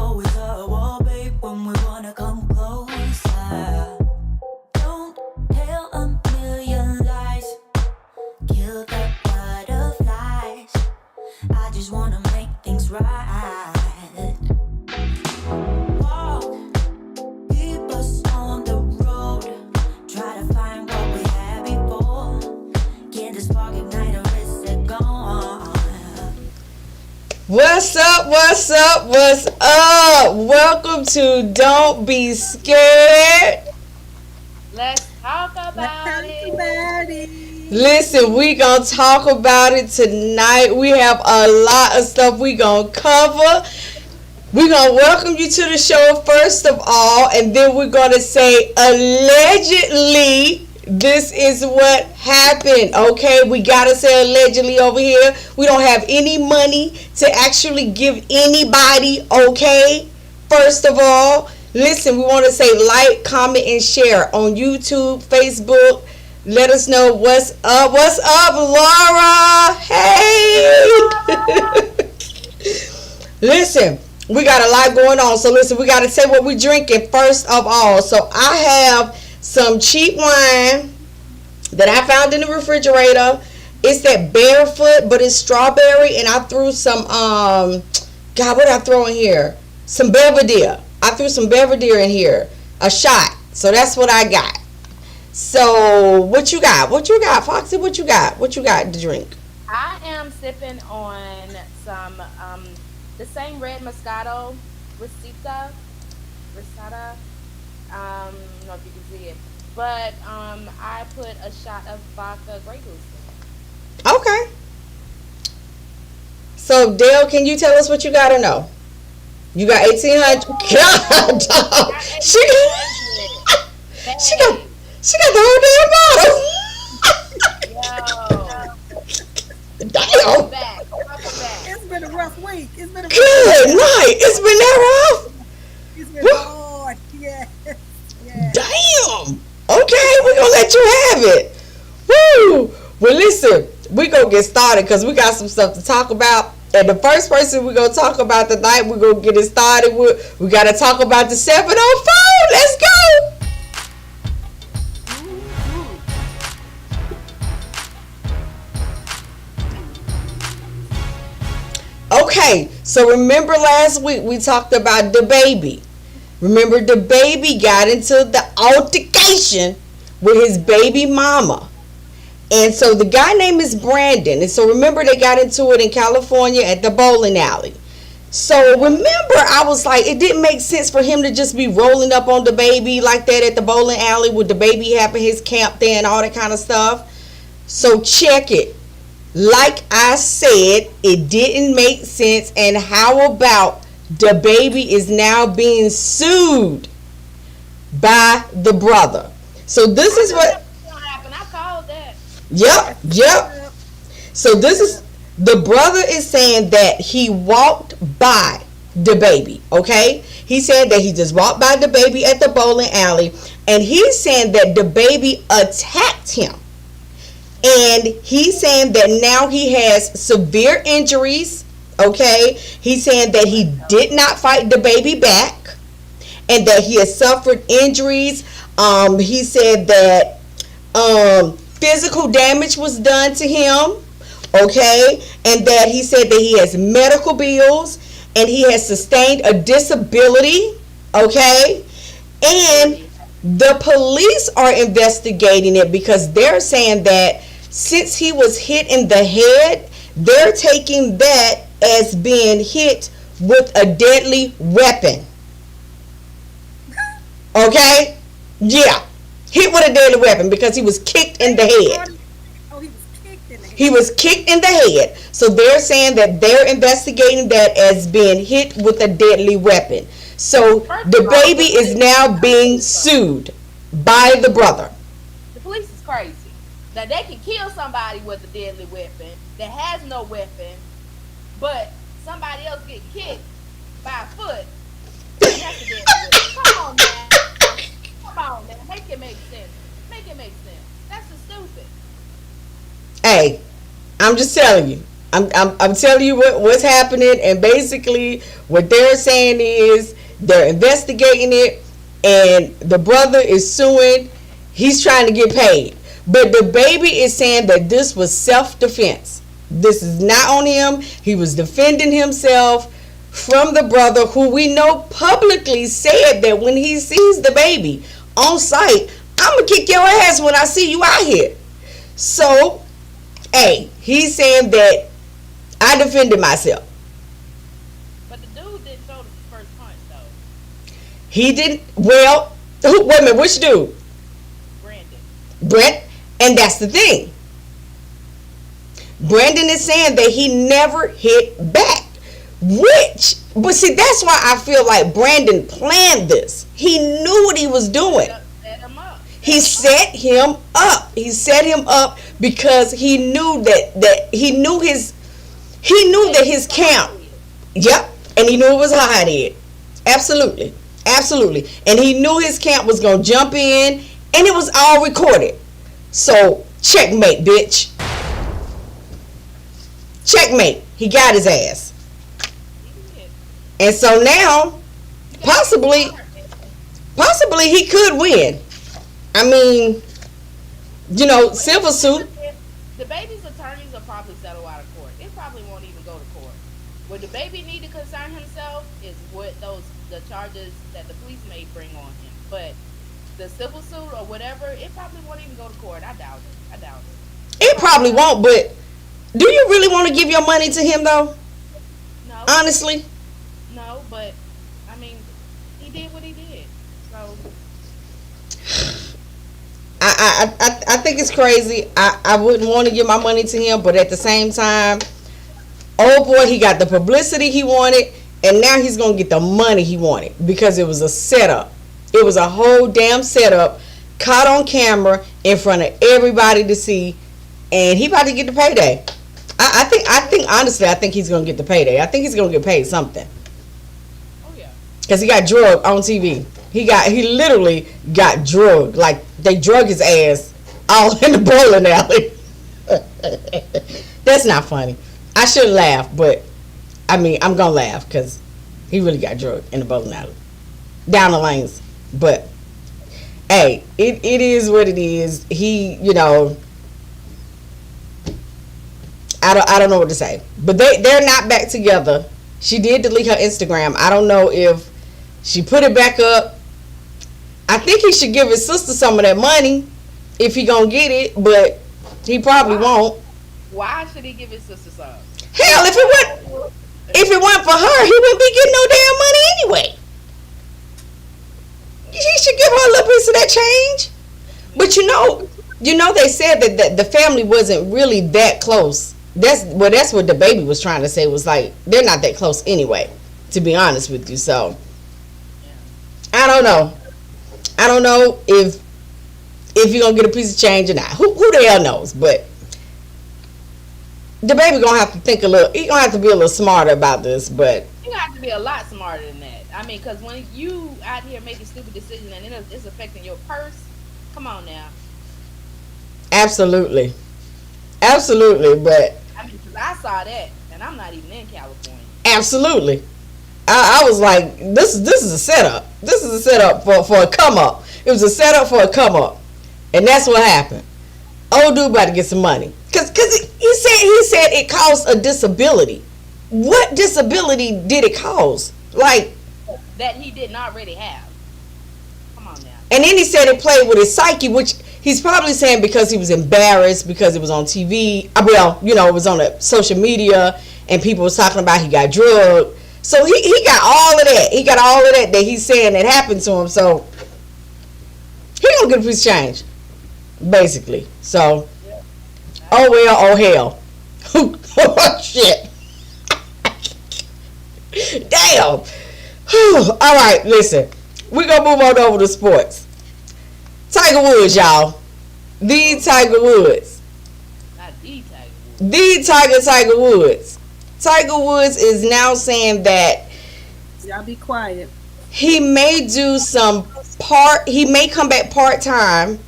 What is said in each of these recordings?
always a wall, babe, when we wanna come closer. Don't tell a million lies. Kill the butterflies. I just wanna make things right. Walk, keep us on the road. Try to find what we had before. Get the spark, ignite, or is it gone? What's up? What's up? What's up? Welcome to Don't Be Scared. Let's talk about it. Listen, we gonna talk about it tonight. We have a lot of stuff we gonna cover. We're gonna welcome you to the show first of all, and then we're gonna say allegedly this is what happened. Okay, we gotta say allegedly over here. We don't have any money to actually give anybody. Okay, first of all, listen, we want to say like, comment, and share on YouTube, Facebook. Let us know what's up. What's up, Laura? Hey. Listen, we got a lot going on. So listen, we got to say what we're drinking first of all. So I have some cheap wine that I found in the refrigerator. It's that Barefoot, but it's strawberry. And I threw some, God, what did I throw in here? Some Belvedere. I threw some Belvedere in here. A shot. So that's what I got. So what you got? What you got, Foxy? What you got? What you got to drink? I am sipping on some the same red Moscato Rosita. I don't know if you can see it, but I put a shot of vodka Grey Goose in it. Okay. So Dale, can you tell us what you got or no? You got 1,800. God, dog. She got the whole damn bottle. Damn. Back. It's been a rough week. Good night. It's been that rough. It's been hard. Yes. Damn. Okay, we're going to let you have it. Woo. Well, listen, we're going to get started because we got some stuff to talk about. And the first person we're going to talk about tonight, we're going to get it started with, we got to talk about the 704. Let's go. Okay, so remember last week we talked about the baby. Remember the baby got into the altercation with his baby mama. And so the guy name is Brandon. And so remember they got into it in California at the bowling alley. So remember I was like, it didn't make sense for him to just be rolling up on the baby like that at the bowling alley with the baby having his camp there and all that kind of stuff. So check it. Like I said, it didn't make sense. And how about the baby is now being sued by the brother? So this is what happened. I called that. Yep. So this is, the brother is saying that he walked by the baby. Okay, he said that he just walked by the baby at the bowling alley, and he's saying that the baby attacked him. And he's saying that now he has severe injuries. Okay, he's saying that he did not fight the baby back, and that he has suffered injuries. He said that physical damage was done to him. Okay, and that he said that he has medical bills and he has sustained a disability. Okay, and the police are investigating it because they're saying that since he was hit in the head, they're taking that as being hit with a deadly weapon. Okay? Yeah. Hit with a deadly weapon because he was kicked in the head. Oh, he was kicked in the head. He was kicked in the head. So they're saying that they're investigating that as being hit with a deadly weapon. So the baby is now being sued by the brother. The police is crazy. Now they can kill somebody with a deadly weapon that has no weapon, but somebody else get kicked by a foot. And that's a deadly weapon. Come on, man. Make it make sense. That's just stupid. Hey, I'm just telling you. I'm telling you what's happening, and basically what they're saying is they're investigating it, and the brother is suing. He's trying to get paid, but the baby is saying that this was self-defense. This is not on him. He was defending himself from the brother, who we know publicly said that when he sees the baby on site, I'm gonna kick your ass when I see you out here. So, hey, he's saying that I defended myself. But the dude didn't throw the first punch though. He didn't. Well, wait a minute. Which dude? Brandon. Brent. And that's the thing. Brandon is saying that he never hit back. But see, that's why I feel like Brandon planned this. He knew what he was doing. Set him up. He set him up. He set him up because he knew that he knew that his camp. Yep, and he knew it was a hothead. Absolutely, absolutely, and he knew his camp was gonna jump in, and it was all recorded. So checkmate, bitch. Checkmate. He got his ass. And so now, possibly he could win. I mean, civil suit. The baby's attorneys will probably settle out of court. It probably won't even go to court. What the baby need to concern himself is what the charges that the police may bring on him. But the civil suit or whatever, it probably won't even go to court. I doubt it. It probably won't, but do you really want to give your money to him though? No. Honestly? No, but I mean, he did what he did. So I think it's crazy. I wouldn't want to give my money to him, but at the same time, oh boy, he got the publicity he wanted, and now he's gonna get the money he wanted because it was a setup. It was a whole damn setup, caught on camera in front of everybody to see, and he about to get the payday. I think honestly, I think he's gonna get the payday. I think he's gonna get paid something. oh yeah. Cause he got drugged on TV. He literally got drugged. Like they drug his ass all in the bowling alley. That's not funny. I should laugh, but I mean I'm gonna laugh because he really got drugged in the bowling alley, down the lanes. But hey, it is what it is. I don't know what to say. But they're not back together. She did delete her Instagram. I don't know if she put it back up. I think he should give his sister some of that money if he gonna get it, but he probably won't. Why should he give his sister some? Hell, if it weren't for her, he wouldn't be getting no damn money anyway. He should give her a little piece of that change. But they said that the family wasn't really that close. That's what the baby was trying to say, was like they're not that close anyway, to be honest with you. So I don't know if you're gonna get a piece of change or not. Who the hell knows? But the baby gonna have to think a little. He gonna have to be a little smarter about this. But You have to be a lot smarter than that. I mean, because when you out here making stupid decisions and it's affecting your purse, come on now. absolutely, but I mean, because I saw that, and I'm not even in California. absolutely. I was like, this is a setup. This is a setup for a come up. It was a setup for a come up, and that's what happened. Old dude about to get some money because he said it caused a disability. What disability did it cause? Like That he didn't already have. Come on now. and then he said it played with his psyche, which he's probably saying because he was embarrassed because it was on TV. Well, it was on the social media and people was talking about he got drugged. So he got all of that. He got all of that he's saying that happened to him. So he gonna get a piece of change, basically. So, oh well, oh hell. Oh shit. Damn. All right, listen. We're gonna move on over to sports. Tiger Woods, y'all. The Tiger Woods. Not the Tiger Woods. The Tiger Woods. Tiger Woods is now saying that Y'all be quiet. he may come back part-time.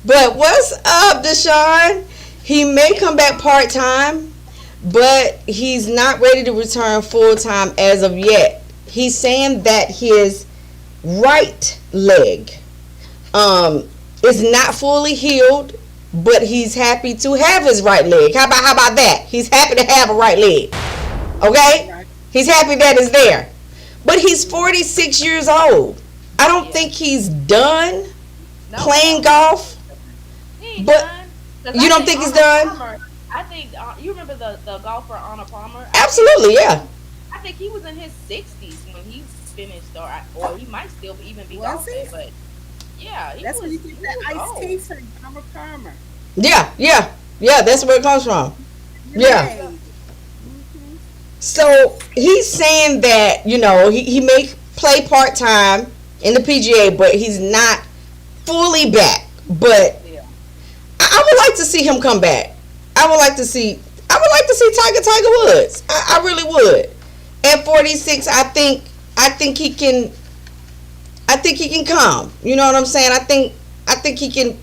But what's up, Deshaun? He may come back part-time, but he's not ready to return full time as of yet. He's saying that his right leg is not fully healed, but he's happy to have his right leg. How about that? He's happy to have a right leg. Okay? He's happy that it's there. But he's 46 years old. I don't think he's done playing golf. But you don't think he's done? I think you remember the golfer Arnold Palmer? Absolutely, yeah. I think he was in his 60s when he finished, or he might still even be golfing. But yeah, that's when you get that iced tea from Arnold Palmer. Yeah. That's where it comes from. Yeah. Mm-hmm. So he's saying that he may play part time in the PGA, but he's not fully back. But I would like to see him come back. I would like to see Tiger Woods. I really would. At 46, I think he can. I think he can come. You know what I'm saying? I think he can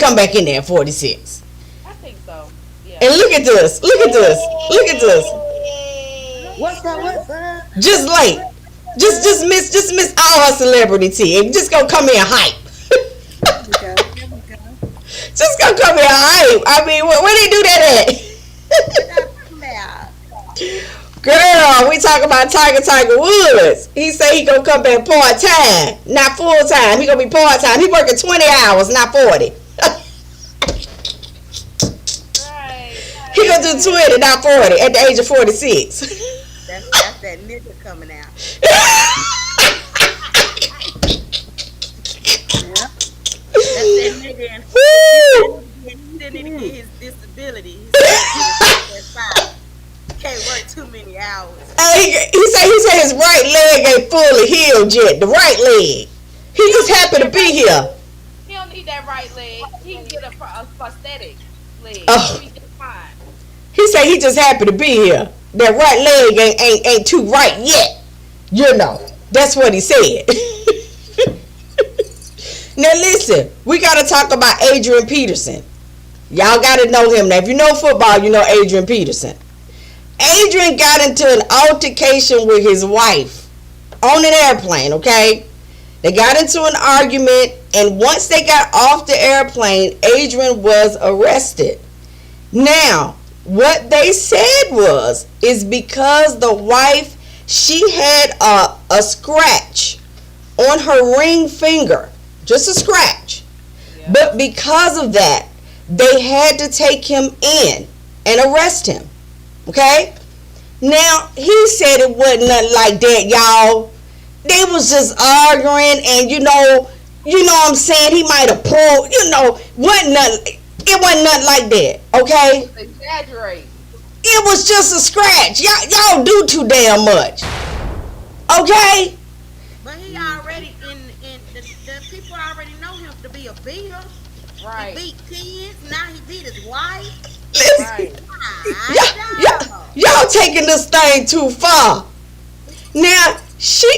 come back in there at 46. I think so. Yeah. And look at this. What's up? Just late. Just miss all her celebrity tea and just go come in hype. Here we go. Just go come in hype. I mean, where they do that at? Girl, we talking about Tiger Woods. He say he gonna come back part time, not full time. He gonna be part time. He working 20 hours, not 40. Right. He gonna do 20, not 40, at the age of 46. That's that nigga coming out. That's that nigga. He didn't even get his disability. He's can't work too many hours. He said his right leg ain't fully healed yet. The right leg. He just happy to be here. He don't need that right leg. He can get a prosthetic leg. Oh. He'll be just fine. He said he just happy to be here. That right leg ain't too right yet. That's what he said. Now listen, we gotta talk about Adrian Peterson. Y'all gotta know him. Now if you know football, you know Adrian Peterson. Adrian got into an altercation with his wife on an airplane, okay? They got into an argument, and once they got off the airplane, Adrian was arrested. Now, what they said is because the wife, she had a scratch on her ring finger, just a scratch. Yeah. But because of that, they had to take him in and arrest him. Okay? Now, he said it wasn't nothing like that, y'all. They was just arguing, and you know what I'm saying? He might have pulled, it wasn't nothing like that, okay? Exaggerate. It was just a scratch. Y'all do too damn much. Okay? But he already in the people already know him to be a beater. Right. He beat kids, now he beat his wife. Right. Y'all taking this thing too far. Now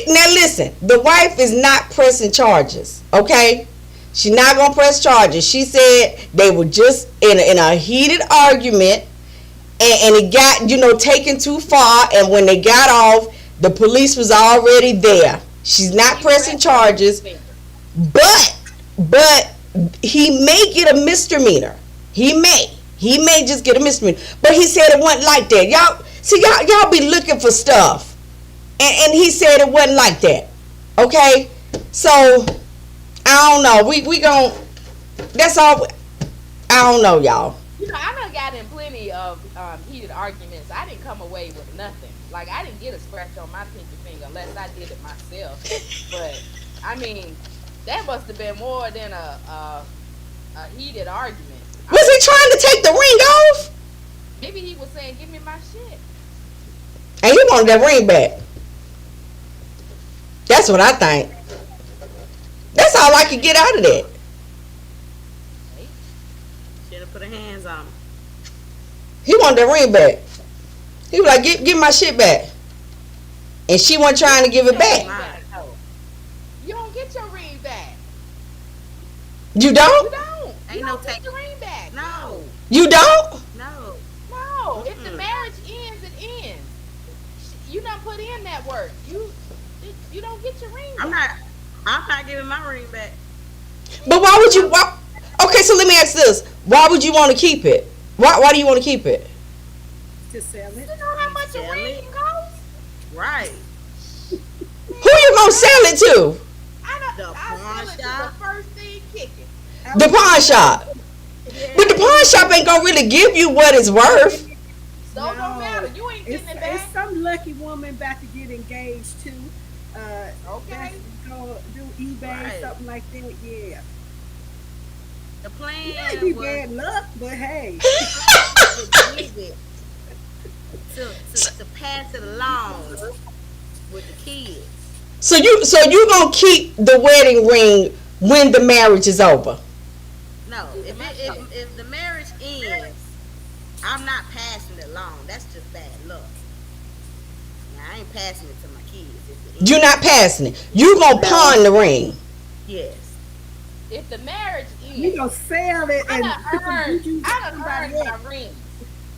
listen, the wife is not pressing charges, okay? She's not gonna press charges. She said they were just in a heated argument, and it got taken too far. And when they got off, the police was already there. She's not pressing charges, but he may get a misdemeanor. He may just get a misdemeanor. But he said it wasn't like that. Y'all be looking for stuff. And he said it wasn't like that. Okay? So, I don't know. We gon' that's all. I don't know, y'all. I done got in plenty of heated arguments. I didn't come away with nothing. Like, I didn't get a scratch on my pinky finger unless I did it myself. But, I mean, that must have been more than a heated argument. Was he trying to take the ring off? Maybe he was saying, give me my shit. And he wanted that ring back. That's what I think. That's all I could get out of that. Should have put her hands on him. He wanted that ring back. He was like, give my shit back. And she wasn't trying to give it back. You don't get your ring back. You don't? You don't. Ain't You no don't get the ring back. No. You don't? No. No. If the marriage put in that work. You don't get your ring. I'm back. not giving my ring back. But why would you? Why, okay, so let me ask this: why would you want to keep it? Why do you want to keep it? To sell it. You know how much a Sell ring it. costs? Right. Who you gonna sell it to? The I pawn sell it to shop. the first thing kicking. The pawn shop. But the pawn shop ain't gonna really give you what it's worth. So it don't matter. You ain't getting it back. It's some lucky woman about to get engaged to. Okay. Go do eBay, Right. something like that. Yeah. The It plan might be was bad luck, but hey. to give it to pass it along with the kids. So you gonna keep the wedding ring when the marriage is over? No, if the marriage ends, I'm not passing it along. That's just bad luck. Now, I ain't passing it to my kids. If it ends. You're not passing it. You gonna pawn the ring. Yes. If the marriage ends, You gonna sell it I and done put the earned juju somebody my else. rings.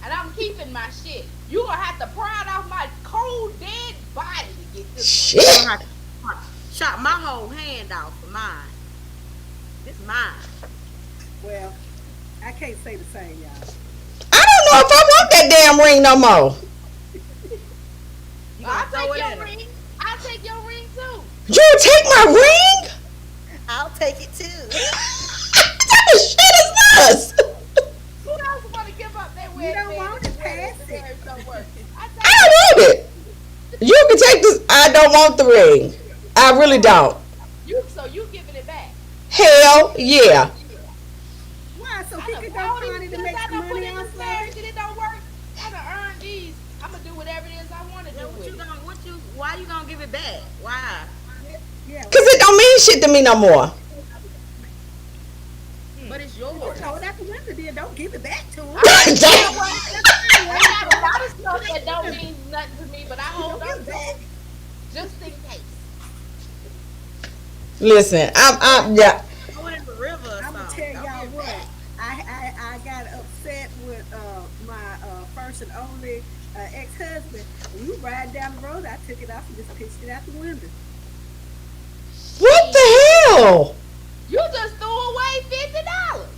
And I'm keeping my shit. You gonna have to pry it off my cold dead body to get this Shit. I'm gonna have to chop my whole hand off for mine. This mine. Well, I can't say the same, y'all. I don't know if I want that damn ring no more. You I'll gonna throw take it your in her. ring. I'll take your ring too. You take my ring? I'll take it too. What type of shit is this? Who else wanna give up their wedding? don't ring want if to the wedding- pass the it. marriage don't work? I don't want it. You can take this. I don't want the ring. I really don't. So you giving it back. Hell yeah. Why? So I he done could bought go these find it to since make I some done put money in off this of marriage it? and it don't work. I done earned these. I'm gonna do whatever it is I wanna do with it. Why you gonna give it back? Why? Yeah. Cause it don't mean shit to me no more. But it's yours. Throw it out the window then. Don't give it back to him. I got a lot of stuff that don't mean nothing to me, but I hold on to it just in case. Listen, I'm yeah. Throw it in the river or I'm gonna something. tell Don't y'all give it what. back. I got upset with my first and only ex-husband. We were riding down the road. I took it off and just pitched it out the window. What the hell? You just threw away $50.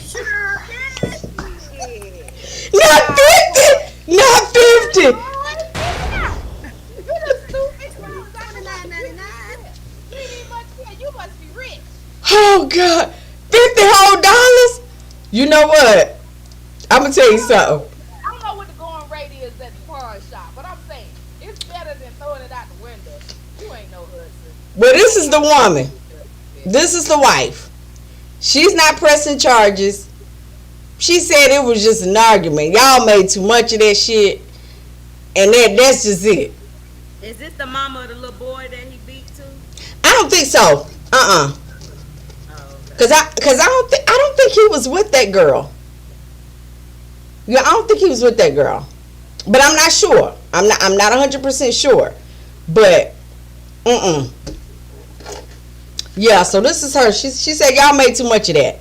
Sure did. Not 50. Not 50. You just threw $50. $29.99. You ain't even much care. You must be rich. Oh God. 50 whole dollars? You know what? I'm gonna tell you something. I don't know what the going rate is at the pawn shop, but I'm saying it's better than throwing it out the window. You ain't no husband. Well, this is the woman. This is the wife. She's not pressing charges. She said it was just an argument. Y'all made too much of that shit. And that's just it. Is this the mama of the little boy that he beat too? I don't think so. Oh, okay. Cause I don't think he was with that girl. Yeah, I don't think he was with that girl. But I'm not sure. I'm not 100% sure. But yeah, so this is her. She said y'all made too much of that.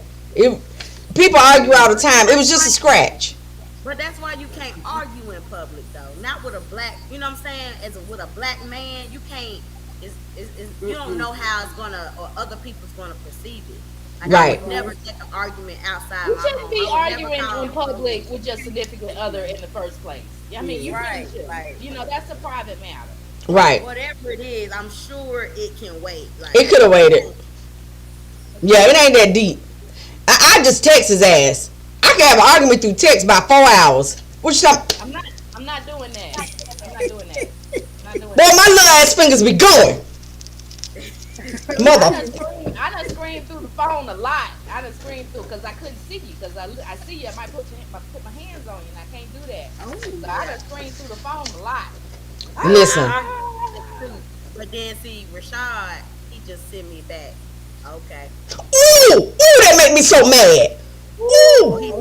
People argue all the time. It was just a scratch. But that's why you can't argue in public though. Not with a black, you know what I'm saying? With a black man, you can't. You don't know how it's gonna or other people's gonna perceive it. Like, Right. I would never take an argument outside You my shouldn't home. be I would never arguing call in public with your significant other in the first place. I mean, you Right, really should. right. You know, that's a private matter. Right. Whatever it is, I'm sure it can wait. Like, It could have waited. Yeah, it ain't that deep. I just text his ass. I can have an argument through text by 4 hours. What you talking? I'm not doing that. I'm not doing that. I'm not doing Boy, that. my little ass fingers be going. Mother. I done screamed through the phone a lot. I done screamed through because I couldn't see you. Because I see you, I might put my hands on you, and I can't do that. So I done screamed through the phone a lot. Listen. But then see, Rashad, he just sent me back. Okay. Ooh, that make me so mad. Ooh. He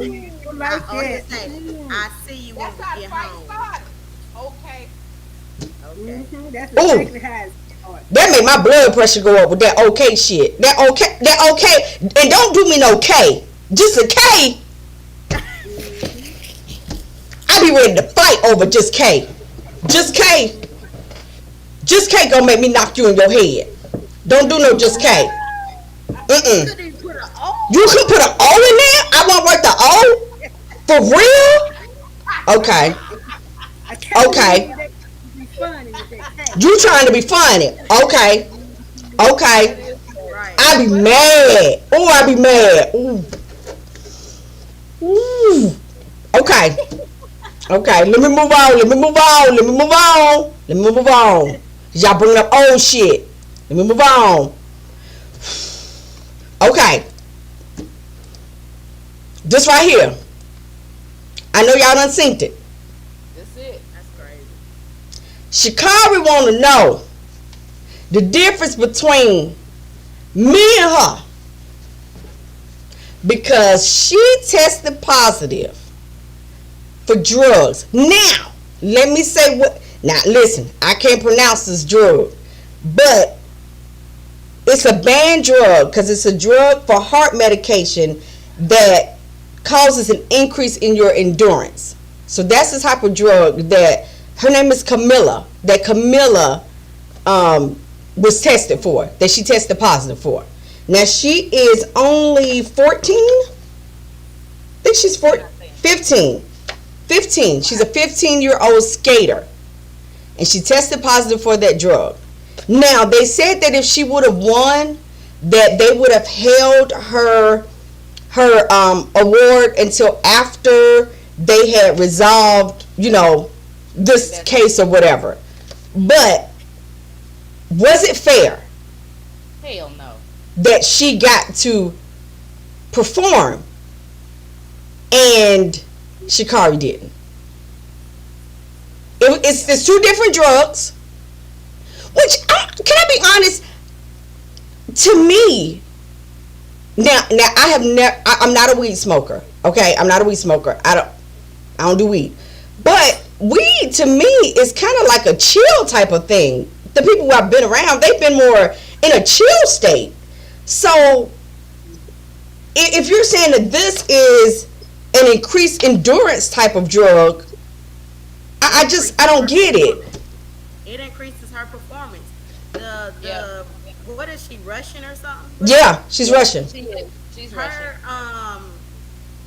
Like he that. say, I see you when That's we how the get fight home. started. Okay. Okay. That's Ooh. exactly how it's started. That made my blood pressure go up with that okay shit. That okay. And don't do me no K. Just a K. I be ready to fight over just K. Just K. Just K gonna make me knock you in your head. Don't do no just K. Couldn't even put an O. You could put an O in there? I won't write the O? For real? Okay. I can't Okay. believe that be funny with that K. You trying to be funny. Okay. Okay. Right. I be mad. Oh, I be mad. Ooh. Ooh. Okay. Okay. Let me move on. Let me move on. Let me move on. Let me move on. Y'all bringing up old shit. Let me move on. Okay. This right here. I know y'all done synced it. That's it. That's crazy. Shikari want to know the difference between me and her because she tested positive for drugs. Now, let me say what. Now, listen, I can't pronounce this drug, but it's a banned drug because it's a drug for heart medication that causes an increase in your endurance. So that's the type of drug that her name is Camilla. That Camilla was tested for. That she tested positive for. Now she is only 14. I think she's 15. 15. She's a 15-year-old skater, and she tested positive for that drug. Now they said that if she would have won, that they would have held her award until after they had resolved, this case or whatever. But was it fair Hell no. that she got to perform and Shikari didn't? It's two different drugs. Which, can I be honest? To me, now I have never. I'm not a weed smoker. Okay, I'm not a weed smoker. I don't do weed. But weed to me is kind of like a chill type of thing. The people who I've been around, they've been more in a chill state. So, if you're saying that this is an increased endurance type of drug, I don't get it. It increases her performance. What is she, Russian or something? Yeah, she's Russian. She is. She's Her Russian.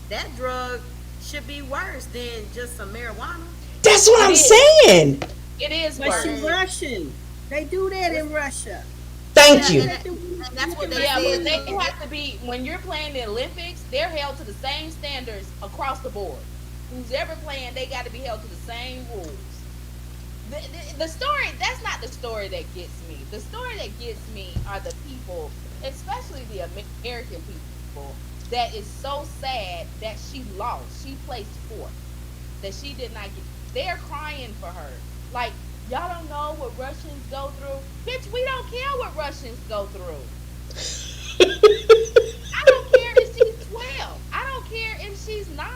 that drug should be worse than just some marijuana. That's what I'm saying. It is But worse. she's Russian. They do that in Russia. Thank you. And that's what they Yeah, but said. they have to be, when you're playing the Olympics, they're held to the same standards across the board. Who's ever playing, they got to be held to the same rules. The story, that's not the story that gets me. The story that gets me are the people, especially the American people, that is so sad that she lost. She placed fourth. That she did not get. They're crying for her. Like, y'all don't know what Russians go through? Bitch, we don't care what Russians go through. I don't care if she's 12. I don't care if she's 9.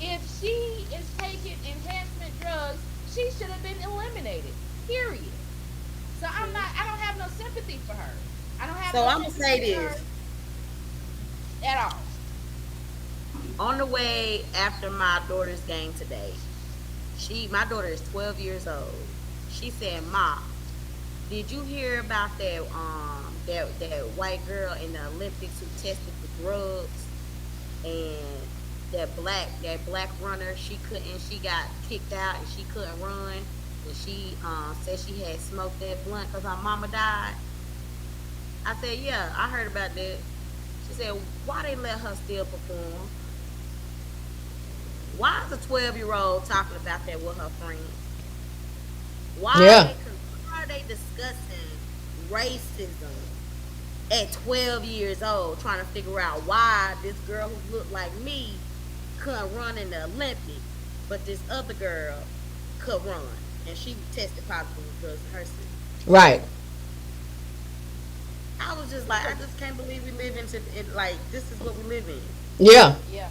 If she is taking enhancement drugs, she should have been eliminated. Period. So I don't have no sympathy for her. I don't have So no I'm gonna say sympathy for this. her at all. On the way after my daughter's game today, my daughter is 12 years old. She said, "Mom, did you hear about that that white girl in the Olympics who tested for drugs and that black runner, she got kicked out and she couldn't run, and she said she had smoked that blunt because her mama died?" I said, "Yeah, I heard about that." She said, "Why they let her still perform? Why is a 12-year-old talking about that with her friends? Why are they discussing racism at 12 years old, trying to figure out why this girl who looked like me couldn't run in the Olympics, but this other girl could run, and she tested positive with drugs herself?" Right. I was just like, I just can't believe we live like this is what we live in. Yeah. Yeah.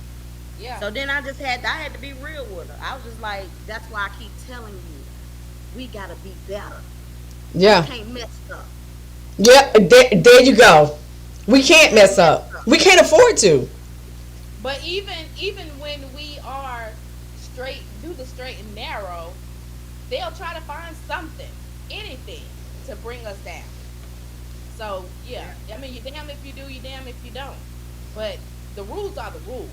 Yeah. So then I had to be real with her. I was just like, that's why I keep telling you, we gotta be better. Yeah. We can't mess up. Yeah. There you go. We can't mess up. We can't afford to. But even when we are straight, do the straight and narrow, they'll try to find something, anything, to bring us down. So yeah, I mean, you damn if you do, you damn if you don't. But the rules are the rules,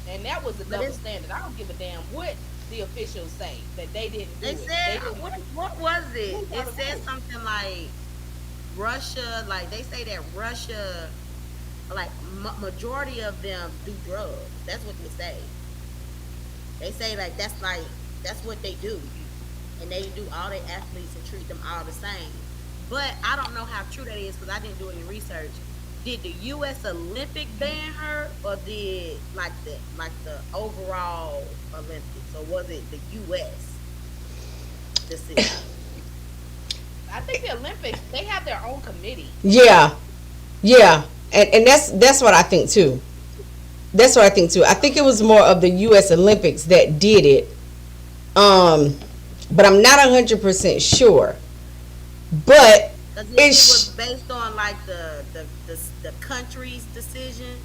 and that was a double standard. I don't give a damn what the officials say that they didn't do They it. said, They what was it? Rules are It the said rules. something like Russia, like they say that Russia, like majority of them do drugs. That's what they say. They say that's what they do, and they do all their athletes and treat them all the same. But I don't know how true that is because I didn't do any research. Did the U.S. Olympic ban her, or did like the overall Olympics, or was it the U.S. decision? I think the Olympics, they have their own committee. Yeah, and that's what I think too. That's what I think too. I think it was more of the U.S. Olympics that did it, but I'm not 100% sure. But Because it was based on like the country's decision.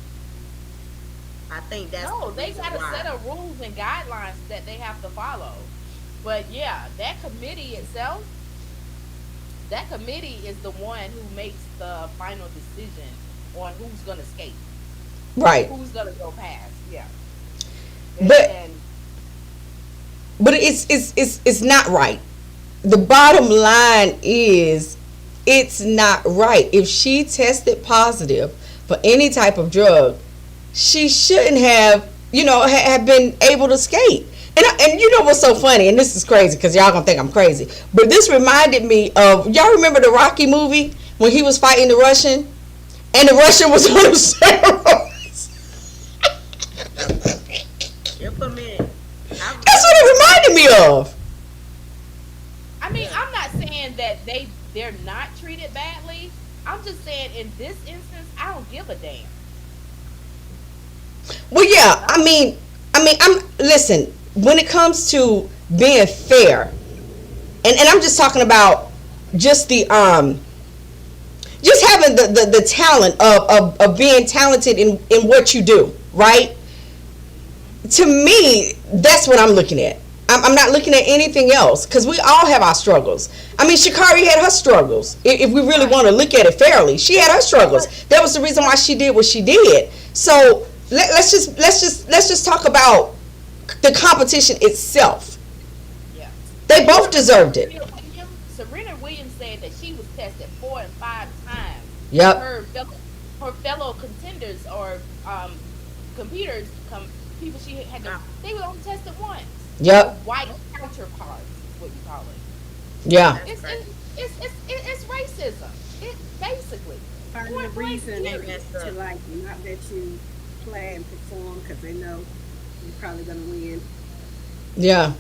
I think that's No, the they reason got a why. set of rules and guidelines that they have to follow. But yeah, that committee itself, that committee is the one who makes the final decision on who's gonna skate, right, who's gonna go past. Yeah. But- And but it's not right. The bottom line is it's not right. If she tested positive for any type of drug, she shouldn't have, have been able to skate. And you know what's so funny, and this is crazy because y'all gonna think I'm crazy, but this reminded me of, y'all remember the Rocky movie when he was fighting the Russian and the Russian was on the steroids? Just a minute. That's what it reminded me of. I mean, I'm not saying that they're not treated badly. I'm just saying in this instance, I don't give a damn. Well, yeah, I mean, listen, when it comes to being fair, and I'm just talking about just the just having the talent of being talented in what you do, right? To me, that's what I'm looking at. I'm not looking at anything else, because we all have our struggles. I mean, Sha'Carri had her struggles. If we really want to look at it fairly, she had her struggles. That was the reason why she did what she did. So let's just talk about the competition itself. Yeah. They both deserved it. Serena Williams said that she was tested 4 and 5 times. Yep. Her fellow contenders or competitors, people she had to, they were only tested once. Yep. White counterparts is what you call it. Yeah. It's racism. It basically. Find a Point blank reason period. to like not let you play and perform because they know you're probably gonna win. Yeah.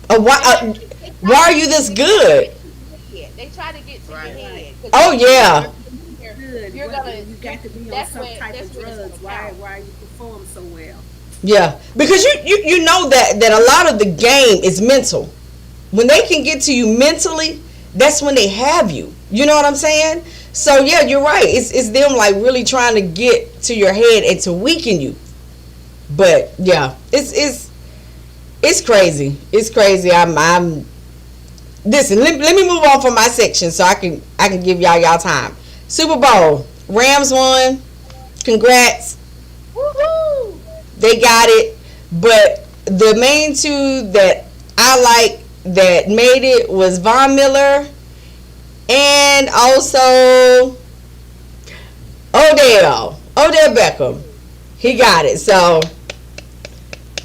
Oh, why are you this good? They try to get to your head. Oh, yeah. Good. You're gonna. You got to be on that's some when- type that's of when it's drugs. gonna count. Why you perform so well? Yeah, because you know that a lot of the game is mental. When they can get to you mentally, that's when they have you. You know what I'm saying? So yeah, you're right. It's them like really trying to get to your head and to weaken you. But yeah, it's crazy. It's crazy. I'm listen. Let me move on from my section so I can give y'all time. Super Bowl, Rams won. Congrats. Woohoo! They got it, but the main two that I like that made it was Von Miller and also Odell Beckham. He got it. So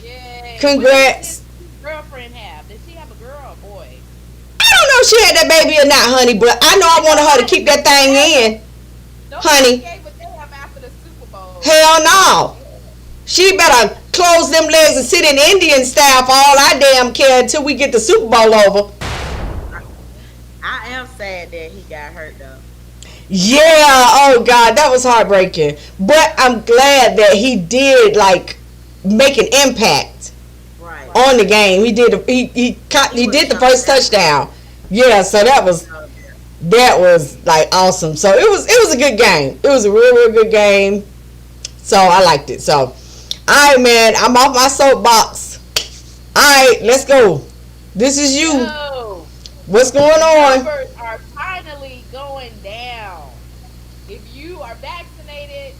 Yay. congrats. What did his girlfriend have? Did she have a girl or a boy? I don't know if she had that baby or not, honey, but I know I wanted her to keep that thing in. Nobody Honey. gave a damn after the Super Bowl. Hell no. She better close them legs and sit in Indian style for all I damn care until we get the Super Bowl over. I am sad that he got hurt though. Yeah, oh God, that was heartbreaking. But I'm glad that he did like make an impact Right. on the game. He did did the first touchdown. Yeah, so that was like awesome. So it was a good game. It was a real good game. So I liked it. So all right, man, I'm off my soapbox. All right, let's go. This is you. So What's going the on? numbers are finally going down. If you are vaccinated,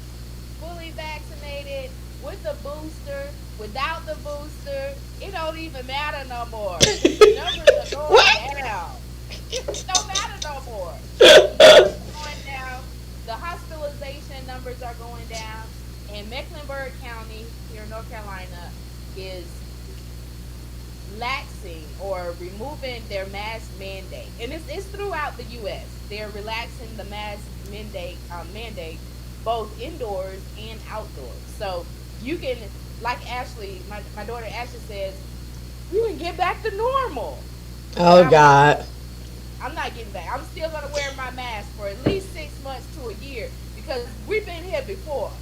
fully vaccinated, with the booster, without the booster, it don't even matter no more. The numbers are What? going down. It don't matter no more. The numbers are going down. The hospitalization numbers are going down. And Mecklenburg County here in North Carolina is laxing or removing their mask mandate, and it's throughout the U.S. They're relaxing the mask mandate both indoors and outdoors. So you can, like Ashley, my daughter Ashley says, you can get back to normal. But Oh God. I'm not getting back. I'm still gonna wear my mask for at least 6 months to a year because we've been here before.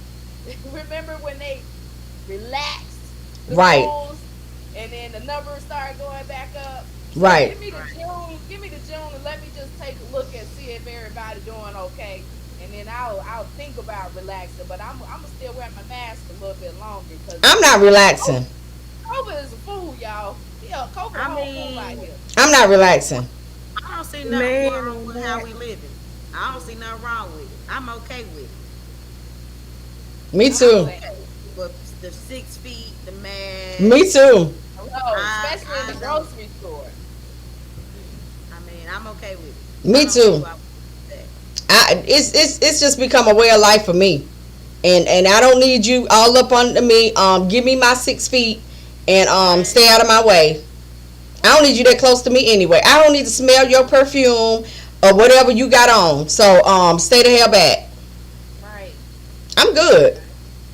Remember when they relaxed the Right. rules and then the numbers started going back up? So Right. give me the June, and let me just take a look and see if everybody doing okay. And then I'll think about relaxing, but I'm still wear my mask a little bit longer because I'm not relaxing. COVID is a fool, y'all. Yeah, COVID a I whole fool out mean, here. I'm not relaxing. I don't see nothing Man, wrong with how man. we living. I don't see nothing wrong with it. I'm okay with it. Me I'm too. saying, But the 6 feet, the mask. Me too. hello, especially in the I don't. grocery store. I mean, I'm okay with it. I Me don't see too. why we do that. It's just become a way of life for me, and I don't need you all up under me. Give me my 6 feet, and stay out of my way. I don't need you that close to me anyway. I don't need to smell your perfume or whatever you got on. So stay the hell back. Right. I'm good.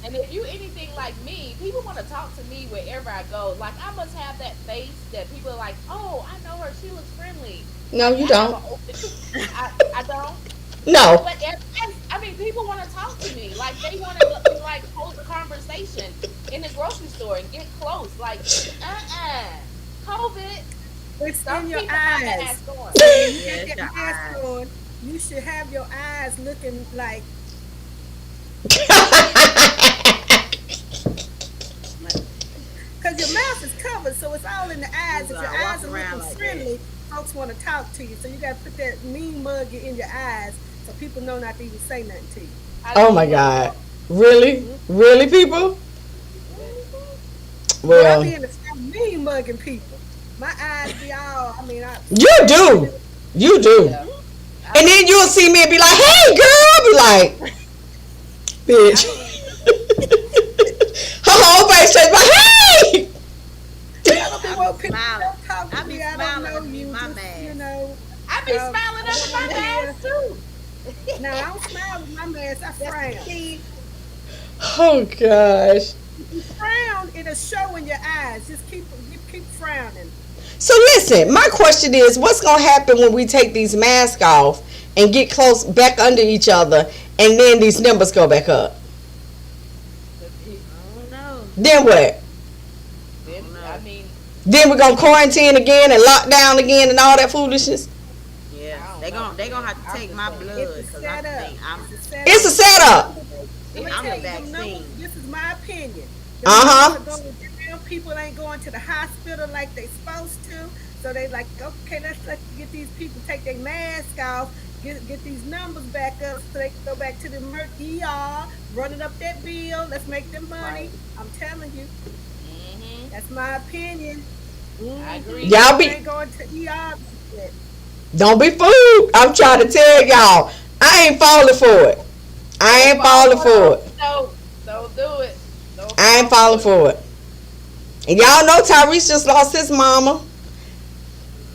And if you anything like me, people want to talk to me wherever I go. Like I must have that face that people are like, oh, I know her. She looks friendly. No, Like you I have don't. an open. I don't. No. But I mean, people want to talk to me. Like they want to like hold a conversation in the grocery store and get close. Like, COVID. It's Don't in your keep my eyes. mask on. So when you Yeah, got it's that your mask eyes. on, you should have your eyes looking like because your mouth is covered, so it's all in the eyes. If your eyes Walk are around looking like friendly, folks want to talk to you. So you got to put that mean mug in your eyes so people know not to even say nothing to you. I Oh don't my know. God. Really? Really, people? But I Well, be in the store mean mugging people. My eyes be all, you do. You do. Yeah. And then you'll see me and be like, hey, girl. I'll be like, I bitch. don't even. Her whole face straight like, hey. I don't be I want be people smiling. to talk to I be me. I don't smiling know underneath you. my Just, mask. I be smiling I under my want to hear. mask too. No, I don't smile with my mask. I frown. See, Oh, gosh. You frown, it'll show in your eyes. Just keep frowning. So listen, my question is, what's going to happen when we take these masks off and get close back under each other and then these numbers go back up? I don't know. Then what? I mean, Then we're going to quarantine again and lock down again and all that foolishness? Yeah, I don't they know. gonna have to I'm take just my saying. blood It's a because setup. I'm It's a setup. I'm I'm tell the you, them numbers, vaccine. this is my opinion. The Uh-huh. numbers are going down. People ain't going to the hospital like they supposed to. So they like, okay, let's get these people take their mask off, get these numbers back up so they can go back to the ER, running up that bill. Let's make them money. I'm telling you, that's my opinion. I agree. Y'all be, They ain't going to ER. Yet. don't be fooled. I'm trying to tell y'all, I ain't falling for it. I ain't falling for it. No, don't do it. Don't I ain't fall falling for it. And y'all know Tyrese just lost his mama.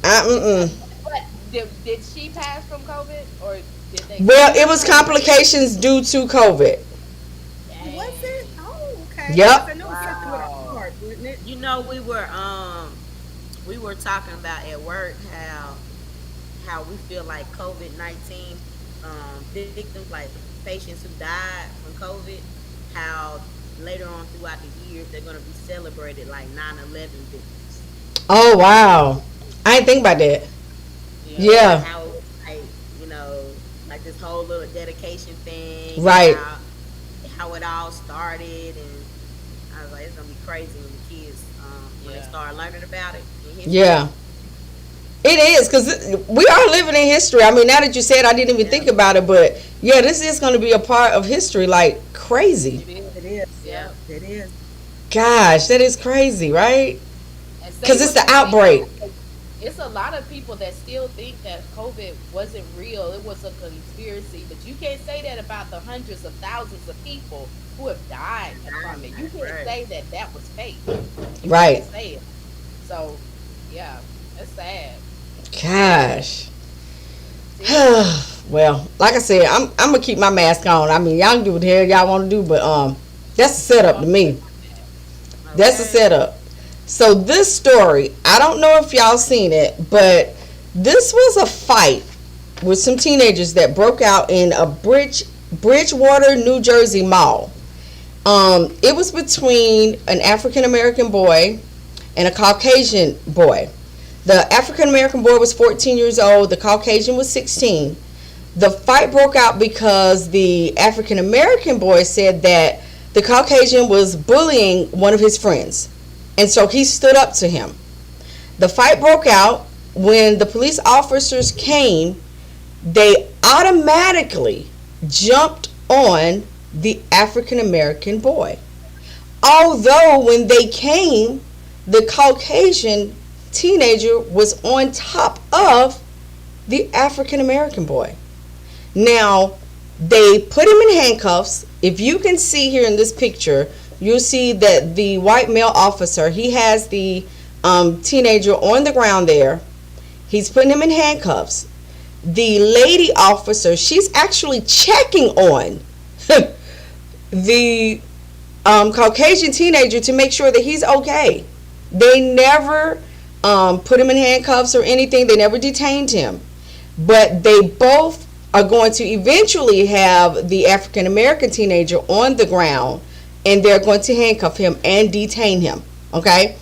But did she pass from COVID or did they? Well, it was complications due to COVID. Oh, was it? Oh, okay. Yep. I know it was something with a heart, wasn't it? You know, we were talking about at work how we feel like COVID-19 victims, like patients who died from COVID, how later on throughout the years they're going to be celebrated like 9/11 victims. Oh wow, I ain't think about that. Yeah. How like like this whole little dedication thing, Right. How it all started, and I was like, it's gonna be crazy when the kids when they start learning about it in history. Yeah. It is, because we are living in history. I mean, now that you said, I didn't even think about it, but yeah, this is going to be a part of history like crazy. It is. Yeah. It is. Gosh, that is crazy, right? And say Because it's what the you outbreak. think, it's a lot of people that still think that COVID wasn't real. It was a conspiracy. But you can't say that about the hundreds of thousands of people who have died from it. You can't say that that was fake. You Right. can't say it. So, yeah, that's sad. Gosh. Well, like I said, I'm gonna keep my mask on. I mean, y'all can do what the hell y'all want to do, but that's a setup to me. That's a setup. So this story, I don't know if y'all seen it, but this was a fight with some teenagers that broke out in a Bridgewater, New Jersey mall. It was between an African American boy and a Caucasian boy. The African American boy was 14 years old. The Caucasian was 16. The fight broke out because the African American boy said that the Caucasian was bullying one of his friends. And so he stood up to him. The fight broke out. When the police officers came, they automatically jumped on the African American boy. Although when they came, the Caucasian teenager was on top of the African American boy. Now, they put him in handcuffs. If you can see here in this picture, you'll see that the white male officer, he has the teenager on the ground there. He's putting him in handcuffs. The lady officer, she's actually checking on the Caucasian teenager to make sure that he's okay. They never put him in handcuffs or anything. They never detained him. But they both are going to eventually have the African American teenager on the ground, and they're going to handcuff him and detain him. Okay?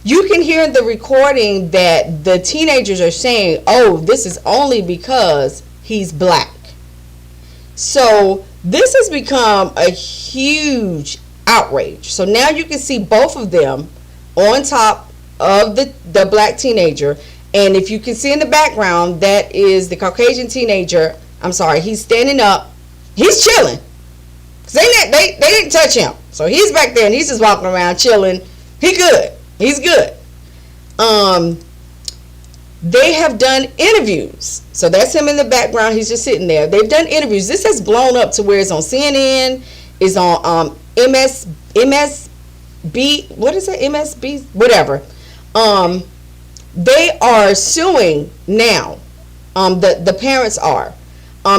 You can hear in the recording that the teenagers are saying, oh, this is only because he's black. So this has become a huge outrage. So now you can see both of them on top of the black teenager. And if you can see in the background, that is the Caucasian teenager. I'm sorry, he's standing up. He's chilling. They didn't touch him. So he's back there and he's just walking around chilling. He good. He's good. They have done interviews. So that's him in the background. He's just sitting there. They've done interviews. This has blown up to where it's on CNN, it's on MSB, what is it? MSB, whatever. They are suing now. The parents are.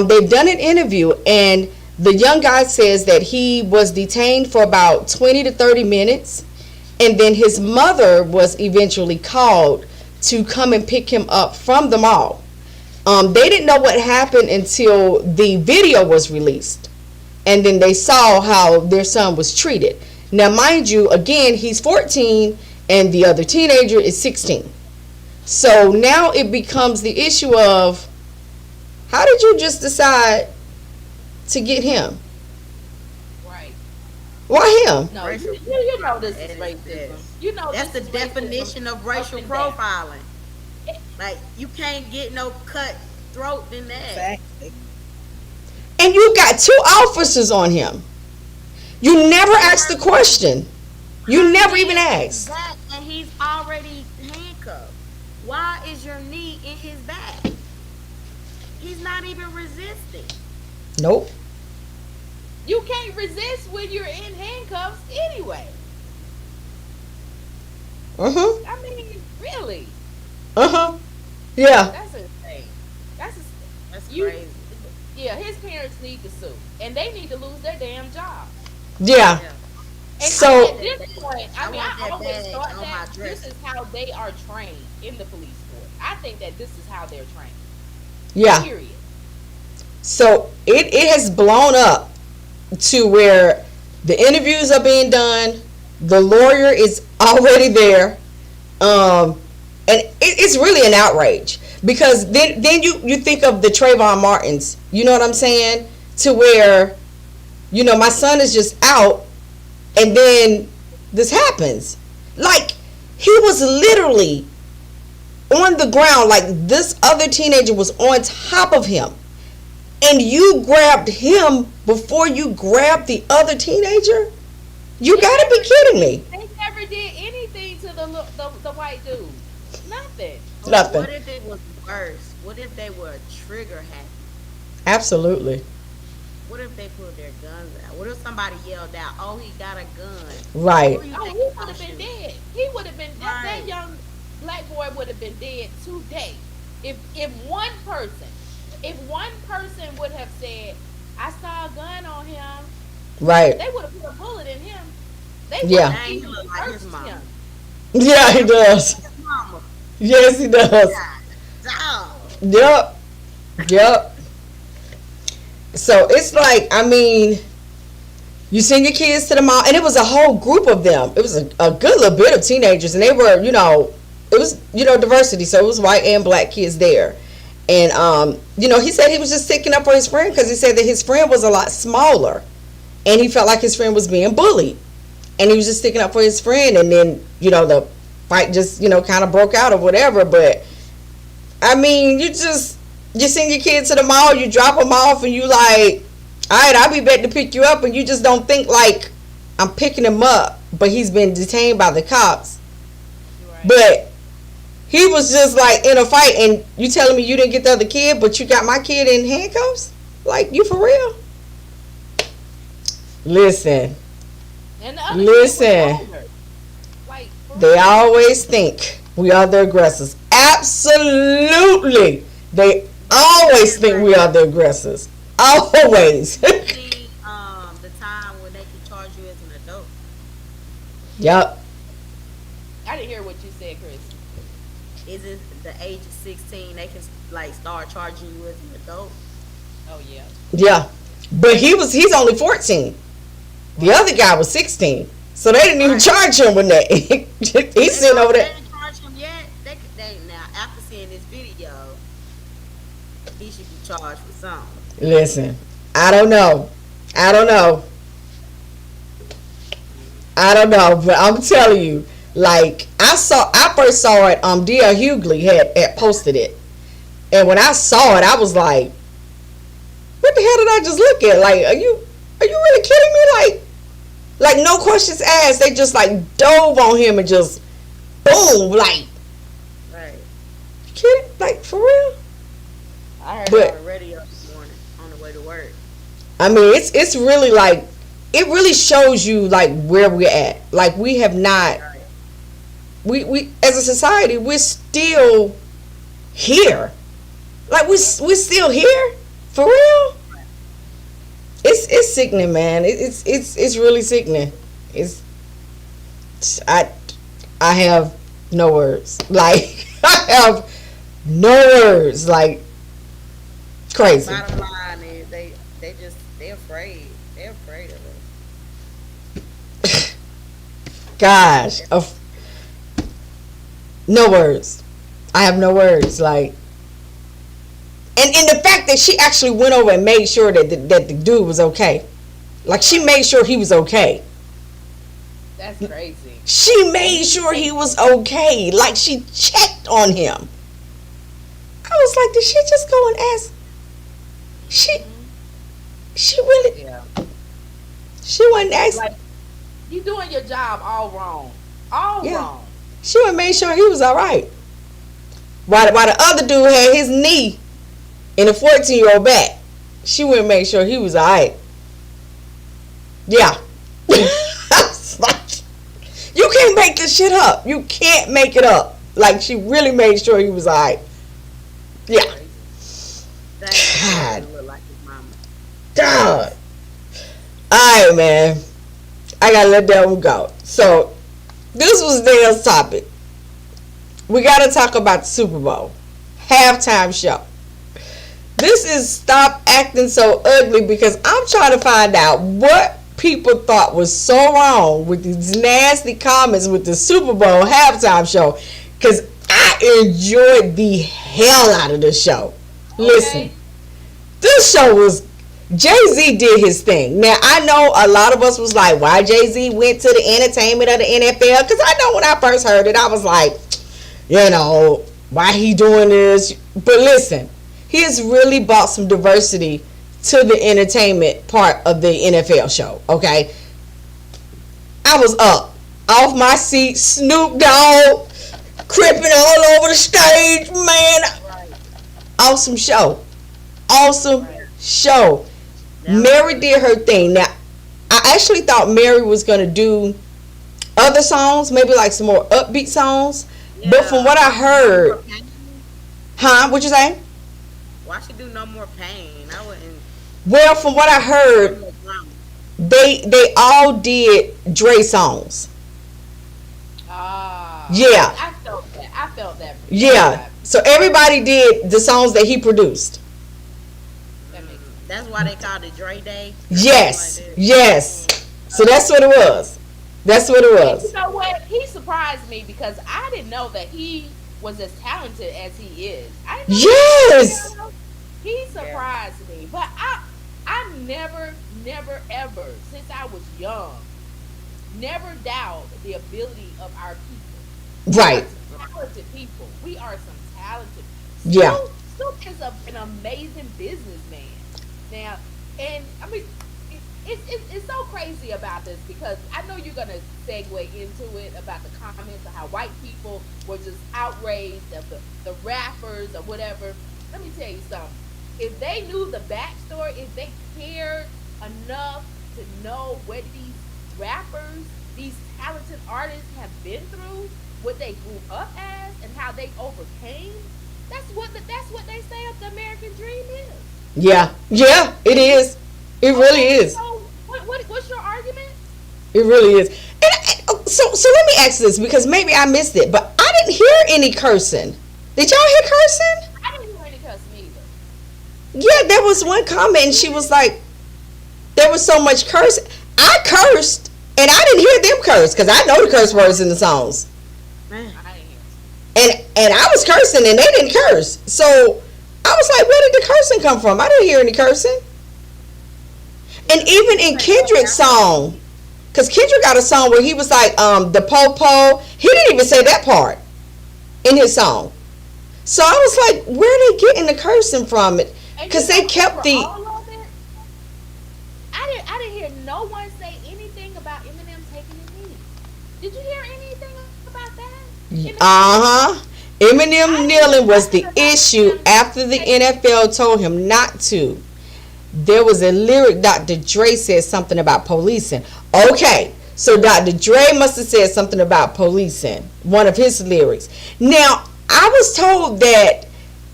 They've done an interview, and the young guy says that he was detained for about 20 to 30 minutes, and then his mother was eventually called to come and pick him up from the mall. They didn't know what happened until the video was released, and then they saw how their son was treated. Now, mind you, again, he's 14, and the other teenager is 16. So now it becomes the issue of, how did you just decide to get him? Right. Why him? No, you know this is racism. You know That's the this is definition racism of racial up and down. profiling. Like, you can't get no cut throat than that. Exactly. And you got two officers on him. You never asked the question. You never even asked. That, and he's already handcuffed. Why is your knee in his back? He's not even resisting. Nope. You can't resist when you're in handcuffs anyway. Uh-huh. I mean, really. Uh-huh. Yeah. That's insane. That's You- crazy. Yeah, his parents need to sue. And they need to lose their damn job. Yeah. Yeah. And So- at this point, I I mean, want I that always badge thought on my that dress. this is how they are trained in the police force. I think that this is how they're trained. Yeah. Period. So it has blown up to where the interviews are being done. The lawyer is already there. And it's really an outrage, because then you think of the Trayvon Martins, you know what I'm saying, to where, my son is just out, and then this happens. Like, He was literally on the ground, like this other teenager was on top of him, and you grabbed him before you grabbed the other teenager. You gotta be kidding me. They never did anything to the white dude. Nothing. Nothing. What if it was worse? What if they were trigger happy? Absolutely. What if they pulled their guns out? What if somebody yelled out, "Oh, he got a gun"? Right. Who you Oh, think he is would gonna have been shoot? dead. He would have been Right. that young black boy would have been dead today. If one person would have said, "I saw a gun on him," Right. they would have put a bullet in him. They Yeah. wouldn't Dang, he even look like his searched mama. him. Yeah, he does. His mama. Yes, he does. Dog. Yep. Yep. So it's like, I mean, you send your kids to the mall, and it was a whole group of them. It was a good little bit of teenagers, and they were, it was, diversity. So it was white and black kids there. And, he said he was just sticking up for his friend because he said that his friend was a lot smaller, and he felt like his friend was being bullied. And he was just sticking up for his friend, and then, the fight just, kind of broke out or whatever. But, I mean, you send your kids to the mall, you drop them off, and you like, all right, I'll be back to pick you up, and you just don't think like, I'm picking him up, but he's been detained by the cops. Right. But he was just like in a fight, and you telling me you didn't get the other kid, but you got my kid in handcuffs? Like, you for real? Listen. And the other Listen. kid was older. Like, for They real. always think we are the aggressors. Absolutely. They always think we are the aggressors. Always. See, the time when they can charge you as an adult. Yep. I didn't hear what you said, Chris. Is it the age of 16? They can like start charging you as an adult. Oh yeah. Yeah. But he's only 14. The other guy was 16. So they didn't even Right. charge him with that. He's sitting over They there. didn't charge him yet. They now after seeing this video, he should be charged with something. Listen, I don't know. But I'm telling you, like, I first saw it, D.L. Hughley had posted it. And when I saw it, I was like, what the hell did I just look at? Like, are you really kidding me? Like no questions asked. They just like dove on him and just boom, like, Right. you kidding? Like, for real? I heard But- it on the radio this morning on the way to work. I mean, it's really like, it really shows you like where we're at. Like, we have not, Right. we as a society, we're still here. Like, we're still here for real. It's sickening, man. It's really sickening. I have no words. Like, I have no words. Like, crazy. Bottom line is they're afraid. They're afraid of it. Gosh, no words. I have no words. Like, and the fact that she actually went over and made sure that the dude was okay. Like, she made sure he was okay. That's crazy. She made sure he was okay. Like, she checked on him. I was like, did she just go and ask? She really, Yeah. she wasn't asking. Like, you doing your job all wrong. All Yeah. wrong. She would have made sure he was all right. While the other dude had his knee in a 14-year-old back, she would have made sure he was all right. Yeah. I was like, you can't make this shit up. You can't make it up. Like, she really made sure he was all right. Yeah. That look like his mama. God. Alright, man. I gotta let that one go. So, this was Dale's topic. We gotta talk about the Super Bowl halftime show. This is Stop Acting So Ugly, because I'm trying to find out what people thought was so wrong with these nasty comments with the Super Bowl halftime show. Because I enjoyed the hell out of the show. Listen, this show was Jay-Z did his thing. Now, I know a lot of us was like, why Jay-Z went to the entertainment of the NFL? Because I know when I first heard it, I was like, you know, why he doing this? But listen, he has really brought some diversity to the entertainment part of the NFL show, okay? I was up off my seat, Snoop Dogg, cripping all over the stage, man. Right. Awesome show. Awesome show. Mary did her thing. Now, I actually thought Mary was going to do other songs, maybe like some more upbeat songs. Yeah. But from what I heard, what you say? Why she do No More Pain? I wouldn't. Well, from what I heard, they all did Dre songs. Yeah. I felt that. I felt that. Yeah. So everybody did the songs that he produced. That's why they called it Dre Day. Yes. Yes. So that's what it was. That's what it was. You know what? He surprised me because I didn't know that he was as talented as he is. I didn't know Yes. He surprised me. But I never ever, since I was young, never doubt the ability of our people. Right. We are some talented people. We are some talented. Yeah. Snoop is an amazing businessman. Now, and I mean, it's so crazy about this because I know you're gonna segue into it about the comments of how white people were just outraged of the rappers or whatever. Let me tell you something. If they knew the backstory, if they cared enough to know what these rappers, these talented artists have been through, what they grew up as, and how they overcame, that's what they say of the American dream is. Yeah. Yeah, it is. It really is. So what's your argument? It really is. And so let me ask this because maybe I missed it, but I didn't hear any cursing. Did y'all hear cursing? I didn't hear any cussing either. Yeah, there was one comment and she was like, there was so much cursing. I cursed and I didn't hear them curse because I know the curse words in the songs. Man. I didn't hear. And I was cursing and they didn't curse. So I was like, where did the cursing come from? I didn't hear any cursing. And even in Kendrick's song, because Kendrick got a song where he was like, the po-po, he didn't even say that part in his song. So I was like, where are they getting the cursing from it? Because they kept the... I didn't hear no one say anything about Eminem taking a knee. Did you hear anything about that? Uh-huh. Eminem kneeling was the issue after the NFL told him not to. There was a lyric Dr. Dre said something about policing. Okay, so Dr. Dre must have said something about policing, one of his lyrics. Now, I was told that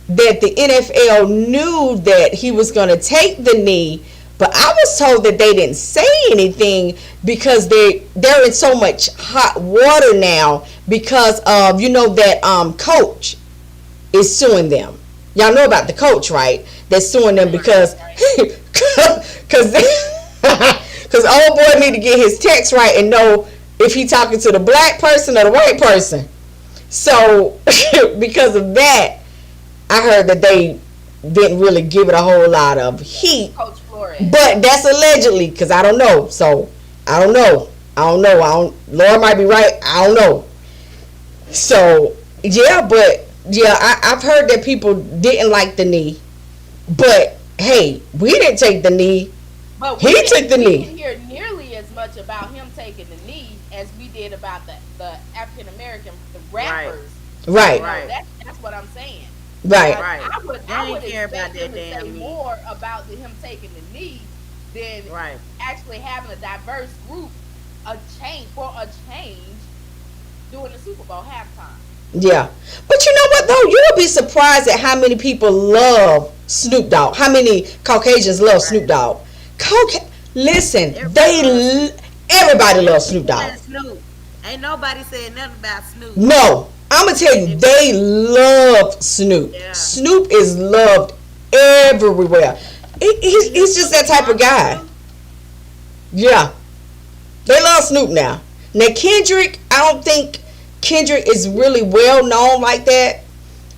the NFL knew that he was going to take the knee, but I was told that they didn't say anything because they're in so much hot water now because of, that coach is suing them. Y'all know about the coach, right? They're suing them because old boy need to get his text right and know if he talking to the black person or the white person. So because of that, I heard that they didn't really give it a whole lot of heat. Coach Flores. But that's allegedly because I don't know. So I don't know. Laura might be right. I don't know. So yeah, but yeah, I've heard that people didn't like the knee. But hey, we didn't take the knee. But he took the knee. We didn't hear nearly as much about him taking the knee as we did about the African American rappers. Right. That's what I'm saying. Right. I would care about expect him that to damn say knee. more about him taking the knee than actually having a diverse group, a change during the Super Bowl halftime. Yeah. But you know what though? You'll be surprised at how many people love Snoop Dogg. How many Caucasians love Snoop Dogg. Listen, everybody loves Snoop Dogg. Ain't nobody said nothing about Snoop. No. I'm going to tell you, they love Snoop. Yeah. Snoop is loved everywhere. He's just that type of guy. Yeah. They love Snoop now. Now, Kendrick, I don't think Kendrick is really well known like that.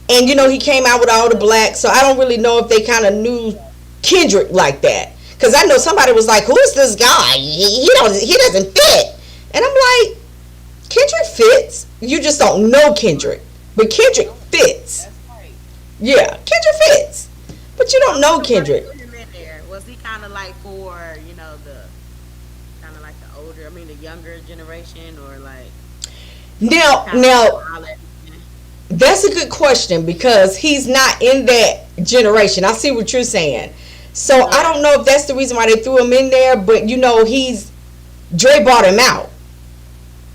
And, he came out with all the blacks, so I don't really know if they kind of knew Kendrick like that. Because I know somebody was like, "Who's this guy? He doesn't fit." And I'm like, Kendrick fits. You just don't know Kendrick, but Kendrick fits. That's right. Yeah, Kendrick fits, but you don't know Kendrick. Put him in there. Was he kind of like for the kind of like the older, I mean the younger generation, or like Now, kinda now like that's a good question because he's not in that generation. I see what you're saying. So I don't know if that's the reason why they threw him in there, but Dre brought him out.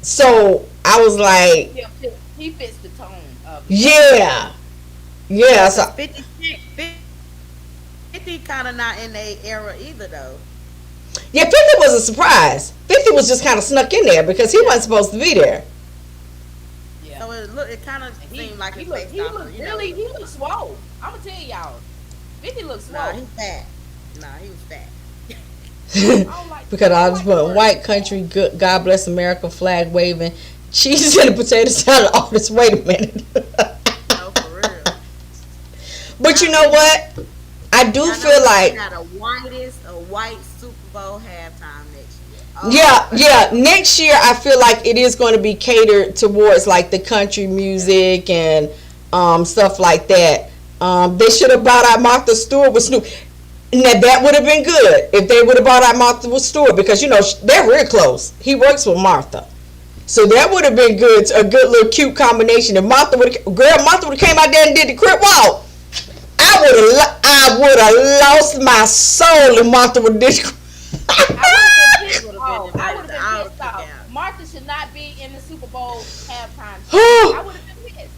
So I was like, He fits the tone of it. yeah. Yeah, so 50 kind of not in their era either though. yeah, 50 was a surprise. 50 was just kind of snuck in there because he wasn't supposed to be there. Yeah. So it kind of seemed like he it's looked based he off looked of, really he looked swole. I'm gonna tell y'all, 50 looks swole. Nah, he's fat. Nah, he was fat. I don't like Because I was like putting the white country, good, God bless America, flag waving, cheese in a potato salad artist. Wait a minute. No, for real. But you know what? I do feel like, we got a white Super Bowl halftime next year. Oh, yeah, next year I feel like it is going to be catered towards like the country music and stuff like that. They should have brought out Martha Stewart with Snoop. Now that would have been good if they would have brought out Martha Stewart because they're real close. He works with Martha, so that would have been good. A good little cute combination. If Martha would have came out there and did the crip walk, I would have lost my soul if Martha would have did. I would have been pissed off. I would have been I pissed would off. have. Martha should not be in the Super Bowl halftime show. I would have been pissed.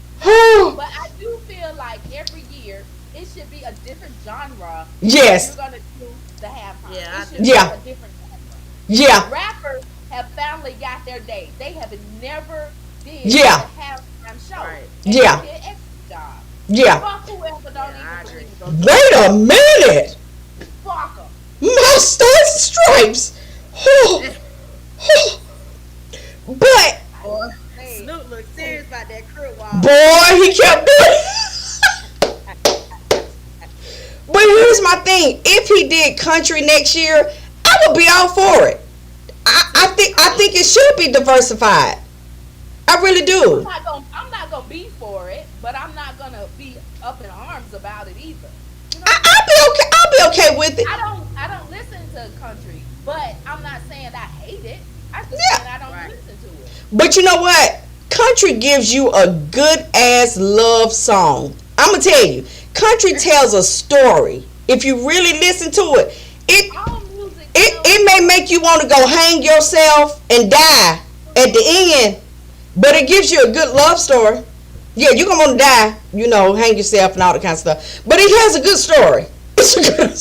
But I do feel like every year it should be a different genre. Yes. You're gonna do the halftime. Yeah, It should Yeah. be a different genre. Yeah, Rappers have finally got their day. They have never did Yeah. a halftime show. Right. And Yeah. they did an excellent job. yeah. Fuck whoever don't I even agree. believe in those. Wait a minute. Fuck 'em. My stars and stripes. But Boy, Hey. Snoop looked serious about that crib walk. boy, he kept doing. But here's my thing: if he did country next year, I would be all for it. I think it should be diversified. I really do. I'm not gonna be for it, but I'm not gonna be up in arms about it either. You know, I'll be okay. I'll be okay with it. I don't listen to country, but I'm not saying I hate it. I just Yeah. saying I don't Right. listen to it. But you know what? Country gives you a good ass love song. I'm gonna tell you, country tells a story. If you really listen to it, All music. it may make you want to go hang yourself and die at the end, but it gives you a good love story. Yeah, you're gonna want to die, hang yourself and all that kind of stuff. But it has a good story. It's a good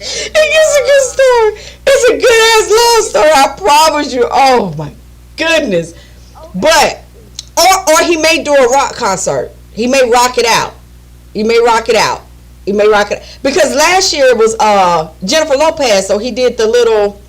It's a good story. It's a good ass love story. I promise you. Oh my goodness. But or he may do a rock concert. He may rock it out. Because last year it was Jennifer Lopez, so he did the little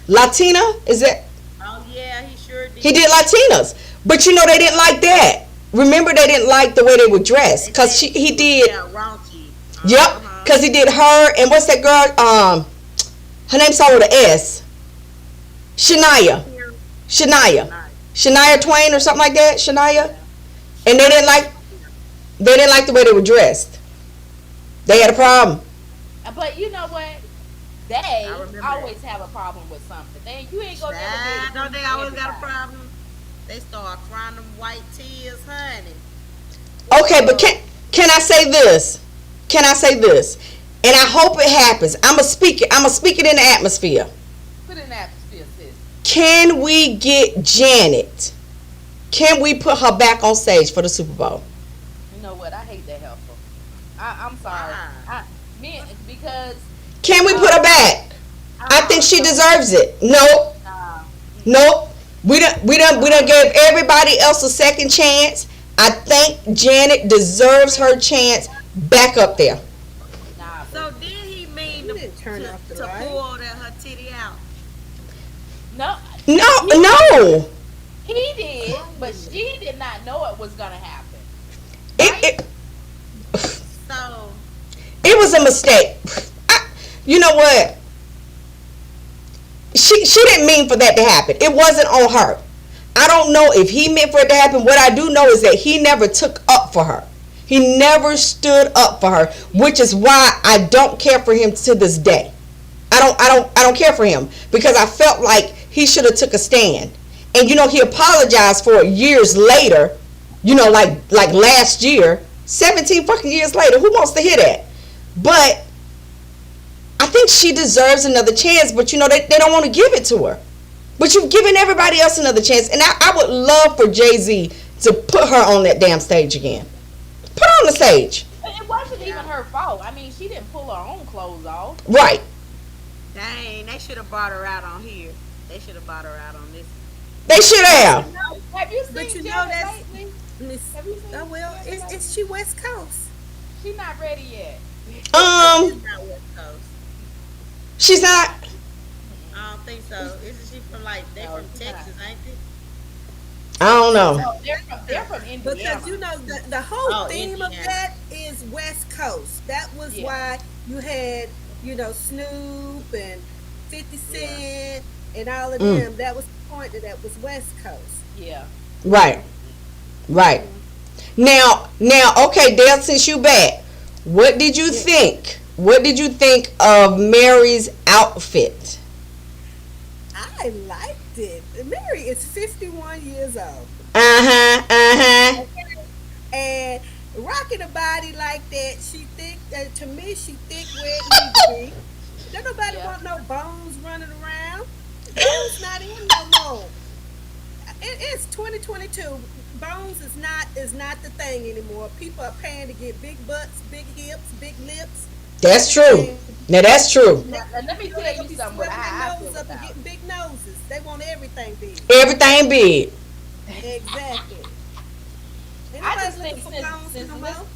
Latina. Is that? Oh yeah, he sure did. He did Latinas. But they didn't like that. Remember, they didn't like the way they were dressed because he did. Yeah, raunchy. Yep, because he did her and what's that girl? Her name started with an S. Shania Twain or something like that. Shania, and they didn't like the way they were dressed. They had a problem. But you know what? They I remember always have a problem with something. You ain't gonna never be able to Don't they please always got a everybody. problem? They start crying them white tears, honey. Okay, but can I say this? And I hope it happens. I'ma speak it in the atmosphere. Put it in the atmosphere, sis. Can we get Janet? Can we put her back on stage for the Super Bowl? You know what? I hate that helpful. I'm sorry. Because Can we put her back? I think she deserves it. Nope. We done gave everybody else a second chance. I think Janet deserves her chance back up there. nah. So did he mean He didn't turn to off the pull light. her titty out? No. He did, but she did not know it was gonna happen. It So it was a mistake. You know what? She didn't mean for that to happen. It wasn't on her. I don't know if he meant for it to happen. What I do know is that he never took up for her. He never stood up for her, which is why I don't care for him to this day. I don't care for him because I felt like he should have took a stand. And he apologized for it years later. Like last year, 17 fucking years later. Who wants to hear that? But I think she deserves another chance, but they don't want to give it to her. But you've given everybody else another chance, and I would love for Jay-Z to put her on that damn stage again. Put her on the stage. It wasn't even her fault. I mean, she didn't pull her own clothes off. Right. Dang, they should have brought her out on here. They should have brought her out on this. They should have. Have you seen But you know Janet that's lately? Miss. Have you seen Oh well, Janet it's she West Coast. She's not ready yet. She's not West Coast. She's not. I don't think so. Isn't she from they No, from she's Texas, ain't they? I don't know. No, they're from Indiana. Because the whole Oh, theme Indiana. of that is West Coast. That was why you had Snoop and 50 Cent and all of them. That was the point that was West Coast. Yeah. Right. Now, okay, Dale, since you back, what did you think? What did you think of Mary's outfit? I liked it. Mary is 51 years old. And rocking a body like that, she thick. To me, she thick where it needs to be. Don't nobody want no bones running around. Bones not in no more. It's 2022. Bones is not the thing anymore. People are paying to get big butts, big hips, big lips. That's true. Now that's true. Now, let me tell you something. What I feel Nose up and about. getting big noses. They want everything big. Everything big. Exactly. I just Anybody think looking for bones no more?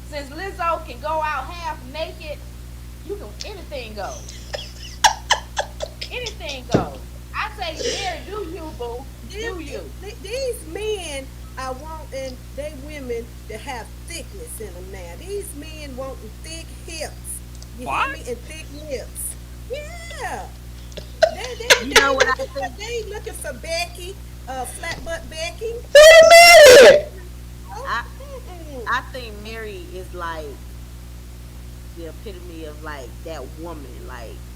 since Lizzo can go out half naked, anything goes. Anything goes. I say, Mary, do you, boo? Do you? These men are wanting they women to have thickness in them now. These men wanting thick hips. You hear me? And thick lips. Yeah. You know what I think? They looking for Becky, flat butt Becky. Wait a minute. I think Mary is like the epitome of that woman.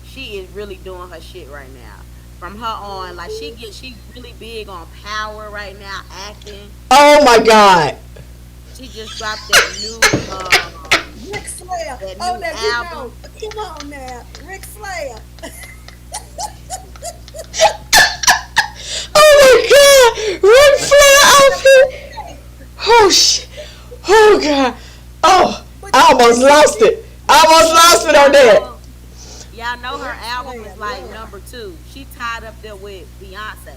She is really doing her shit right now. From her on, she's really big on power right now, acting. Oh my God. She just dropped that new Ric Flair. that Oh, new now album. come on now, Ric Flair. Oh my God. Ric Flair outfit. Oh shit. Oh God. Oh, I almost lost it. On that. Y'all know her album is number 2. She tied up there with Beyonce.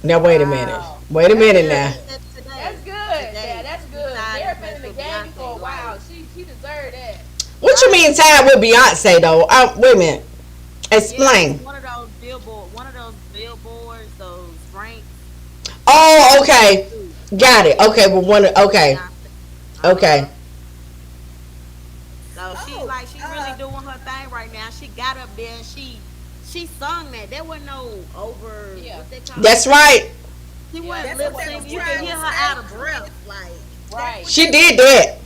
Now wait a minute. Wait a minute now. That's good. Yeah, that's good. Mary's been in the game for a while. She deserved that. What you mean tied with Beyonce though? Wait a minute. Explain. Yeah, one of those billboards, those ranks. Oh, okay. Got it. Okay, well okay. Okay. So she's really doing her thing right now. She got up there and she sung that. There wasn't no over. What they call That's it? right. She wasn't That's lip what they syncing. was You trying can hear to her say. out of breath. Right. She did that.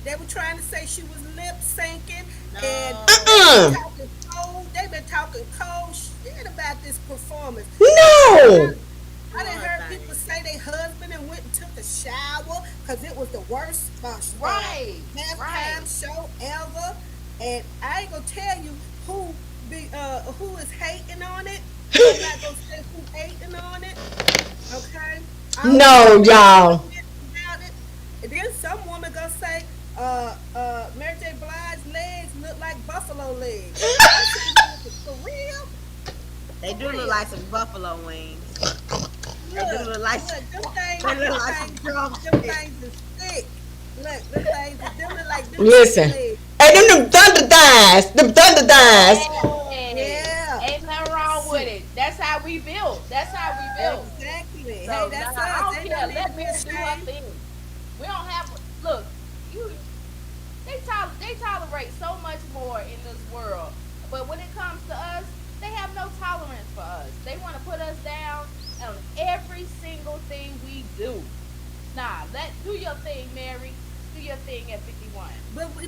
They were trying to say she was lip syncing No. and they've been talking cold shit about this performance. No. I done heard people say their husband and went and took a shower because it was the worst Right. halftime show ever. And I ain't gonna tell you who is hating on it. I'm not gonna say who's hating on it. Okay. No, y'all. About it. And then some woman gonna say, Mary J. Blige's legs look like buffalo legs. For real? They do look like some buffalo wings. They do look like them drumsticks. things is thick. Look, them things, them look like them Listen. legs. Hey, them thunder thighs. Them thunder thighs. Yeah. Ain't nothing wrong with it. That's how we built. Exactly. So, Hey, that's I us. don't They care. don't Let need Mary to do be her ashamed. thing. We don't have. Look, you. tolerate so much more in this world. But when it comes to us, they have no tolerance for us. They want to put us down on every single thing we do. Nah, do your thing, Mary. Do your thing at 51.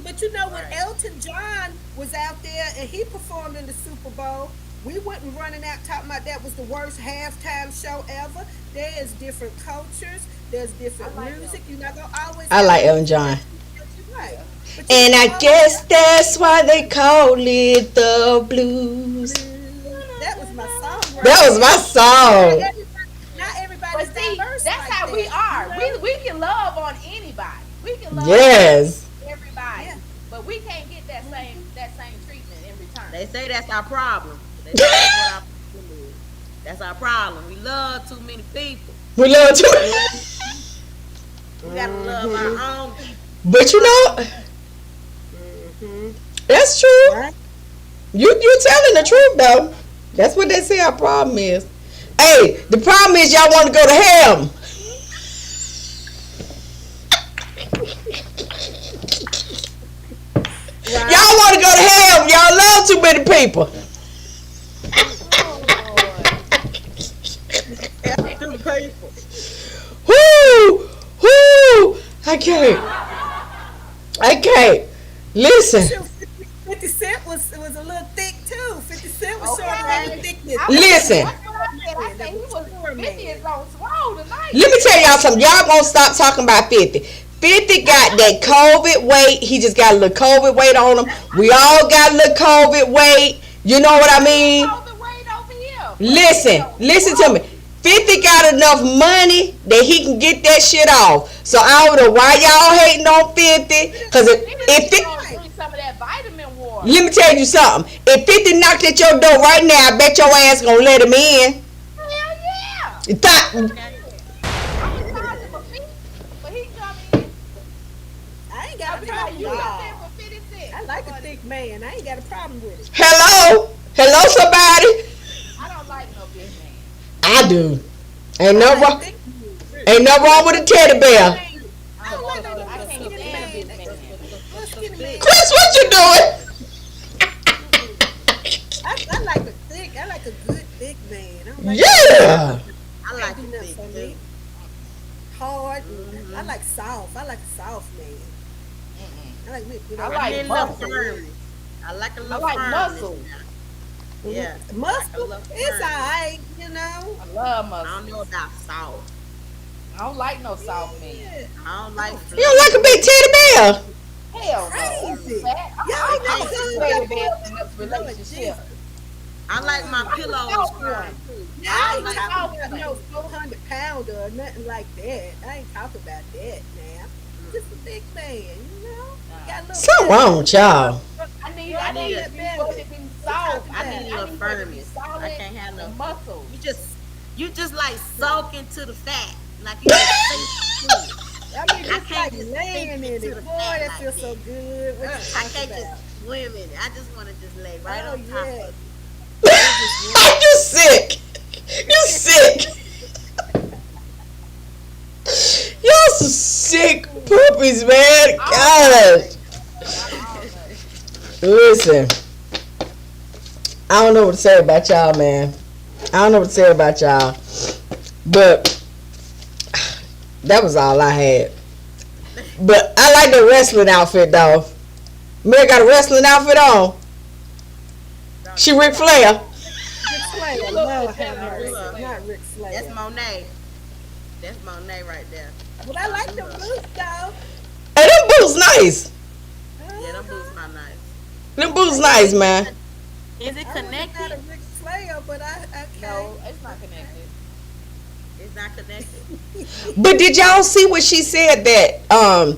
But you know when Elton John was out there and he performed in the Super Bowl, we wasn't running out talking about that was the worst halftime show ever. There's different cultures. There's different music. You're not gonna always. I like Elton John. Right. And I guess that's why they call it the blues. That was my song. Right That was my song. Not everybody's But see, diverse that's like how that, we are. you know? We can love on anybody. We can love Yes. everybody. Yeah. But we can't get that same treatment in return. They say that's our problem. They say that's what our problem is. That's our problem. We love too many people. We love to. We gotta love our own people. But you know, that's true. Right. You telling the truth though. That's what they say our problem is. Hey, the problem is y'all want to go to hell. Y'all want to go to hell. Y'all love too many people. Whoo, whoo. I can't. Listen. 50 Cent was a little thick too. 50 Cent was showing all the thickness. Listen. I said he was 50 is on swole tonight. Let me tell y'all something. Y'all gonna stop talking about 50. 50 got that COVID weight. He just got a little COVID weight on him. We all got a little COVID weight. You know what I mean? COVID weight over here. Listen to me. 50 got enough money that he can get that shit off. So I don't know why y'all hating on 50. Because if Drink some of that vitamin water. let me tell you something. If 50 knocked at your door right now, I bet your ass gonna let him in. Hell yeah. You thought- I'm surprised him a fee, but he come in. I ain't got a You problem with up it. there for 50 cents. I like a thick man. I ain't got a problem with it. Hello somebody. I don't like no big man. I do. Ain't no I like wrong. thick men. Ain't no wrong with a teddy bear. I I like can't a stand skinny a man. big man. A skinny man. Chris, what you doing? I like a thick. I like a good thick man. I don't like Yeah. I like do it nothing thick for too. me. Hard. I like soft. I like a soft man. I like me. I like I need a little muscle. firmness. I like a I little like firmness muscle. now. Yeah. Muscle. I love It's firm. alright, you know. I love I muscle. don't know about soft. I don't like no soft man. Yeah. I don't like You don't like a big teddy bear? Hell no. Crazy. Fat. Y'all I know don't good like about in this relationship. I like my pillows firm. Now, I ain't like talking about no 400 pounder or nothing like that. I ain't talking about that now. Just a big man, you know. Got a little Something wrong with y'all. I need I need it that to be belly. supposed to be soft. I need a little it to be firmness. solid I can't have no and muscle. You just like soak into the fat. Like you just sink into it. I mean, I it's can't like just laying sink in into it. the Boy, fat that like feels so that. good. What you I talking can't about? just swim in it. I just want to just lay right Oh, on top yeah. of it. You sick. You sick. Y'all some sick puppies, man. Gosh. Listen. I don't know what to say about y'all, man. I don't know what to say about y'all. But that was all I had. But I like the wrestling outfit, though. Mary got a wrestling outfit on. She Ric Flair. Ric Flair, Lord have mercy. Not Ric Flair. That's Monet. That's Monet right there. But I like the boots, though. Hey, them boots nice. Yeah, them boots not nice. Them boots nice, man. Is it I was not a connected? Ric Flair, but I No, can't. it's not connected. It's not connected. But did y'all see what she said that and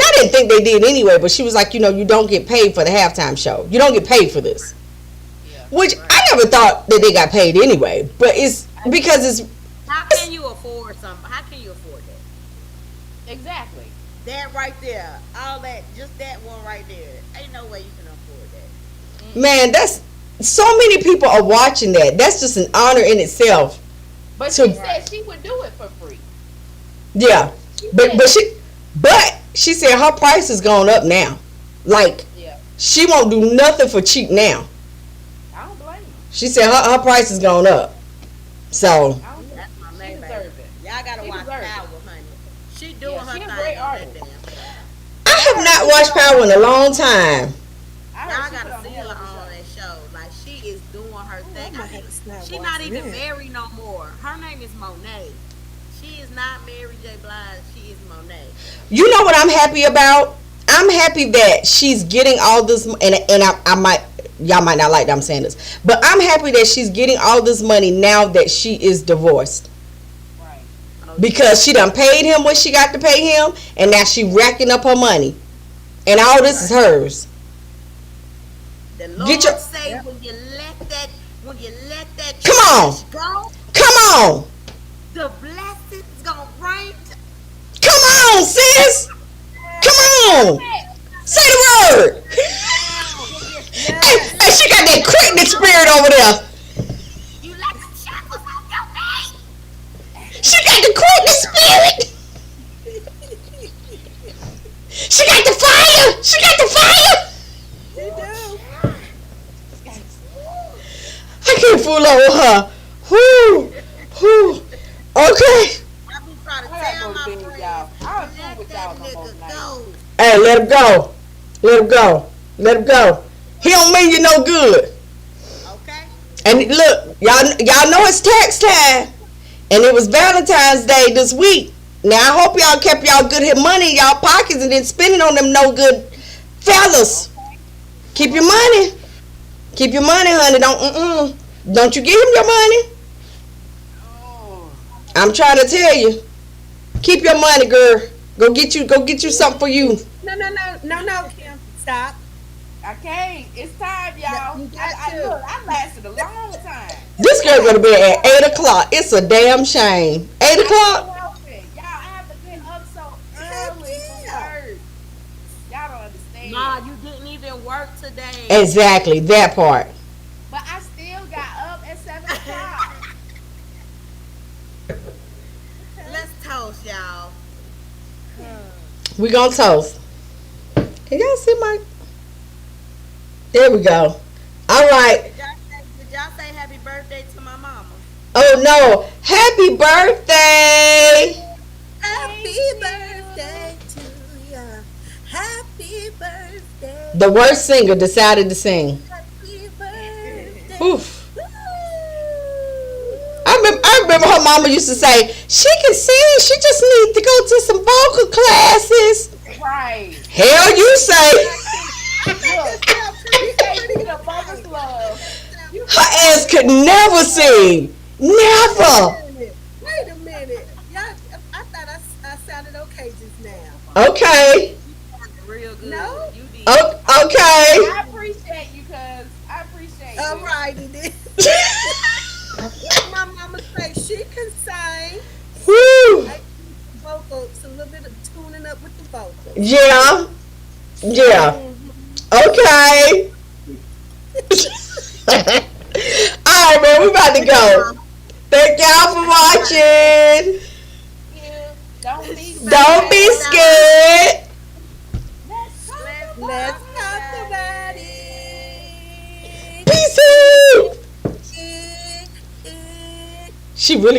I didn't think they did anyway, but she was like, you know, you don't get paid for the halftime show. You don't get paid for this. Yeah. Which I never thought that they got paid anyway. But it's because it's How can you afford something? How can you afford that? Exactly. That right there, all that, just that one right there. Ain't no way you can afford that. man, that's so many people are watching that. That's just an honor in itself. But So- she said she would do it for free. Yeah. But she said her price has gone up now. Like, Yeah. she won't do nothing for cheap now. I don't blame you. She said her price has gone up. So, I don't blame That's my you. She main deserves baby. it. Y'all gotta She watch deserves it. Power, honey. She doing Yeah, her she thing a on great that artist. damn show. I have not watched Power in a long time. I Y'all heard she put gotta on see the her hell of a on show. that show. Like she is doing her thing. I'm I gonna mean, have to start she not watching even it. married no more. Her name is Monet. She is not Mary J. Blige. She is Monet. You know what I'm happy about? I'm happy that she's getting all this, and I might, y'all might not like that I'm saying this, but I'm happy that she's getting all this money now that she is divorced. Right. Oh, Because she done paid him what she got to pay him, and now she racking up her money, and all this is hers. the Lord Get your- say when you let that Come on. trash go, Come on, the blessings gonna rain. come on, sis. Come on, say the word. Yes. Hey, she got that Christmas spirit over there. You let the shackles off your feet. She got the Christmas spirit. She got the fire. She got the fire. She do. I can't fool over her. Whoo, whoo. Okay. I be trying to I gotta tell go my to bed, friends, y'all. I'll let fool with that y'all no more nigga tonight. go. Hey, let him go. Let him go. Let him go. He don't mean you no good. Okay? And look, y'all know it's tax time, and it was Valentine's Day this week. Now I hope y'all kept y'all good hit money in y'all pockets and didn't spend it on them no good fellas. Keep your money. Keep your money, honey. Don't you give him your money. Oh. I'm trying to tell you. Keep your money, girl. Go get you something for you. No, Kim. Stop. I can't. It's time, y'all. You got to. Look, I lasted a long time. This girl gonna be at 8:00. It's a damn shame. 8:00. Y'all, I have to get up so early for work. Y'all don't understand. Nah, you didn't even work today. Exactly that part. But I still got up at 7 o'clock. Let's toast, y'all. We gonna toast. Can y'all see my? There we go. All right. Did y'all say happy birthday to my mama? Oh no! Happy birthday! Happy birthday to ya. Happy birthday. The worst singer decided to sing. Happy birthday. Oof. I remember her mama used to say she can sing. She just needs to go to some vocal classes. Right. Hell, you say. Look, you can't be the mother's love. Her ass could never sing. Never. Wait a minute. Y'all, I thought I sounded okay just now. Okay. Real good. No? You did. Okay. I appreciate you, cuz. I appreciate you. All righty then. My mama say she can sing. Woo. Vocals, a little bit of tuning up with the vocals. Yeah. Yeah. Okay. All right, man. We about to go. Thank y'all for watching. Don't be scared. Let's talk about it. Peace out. She really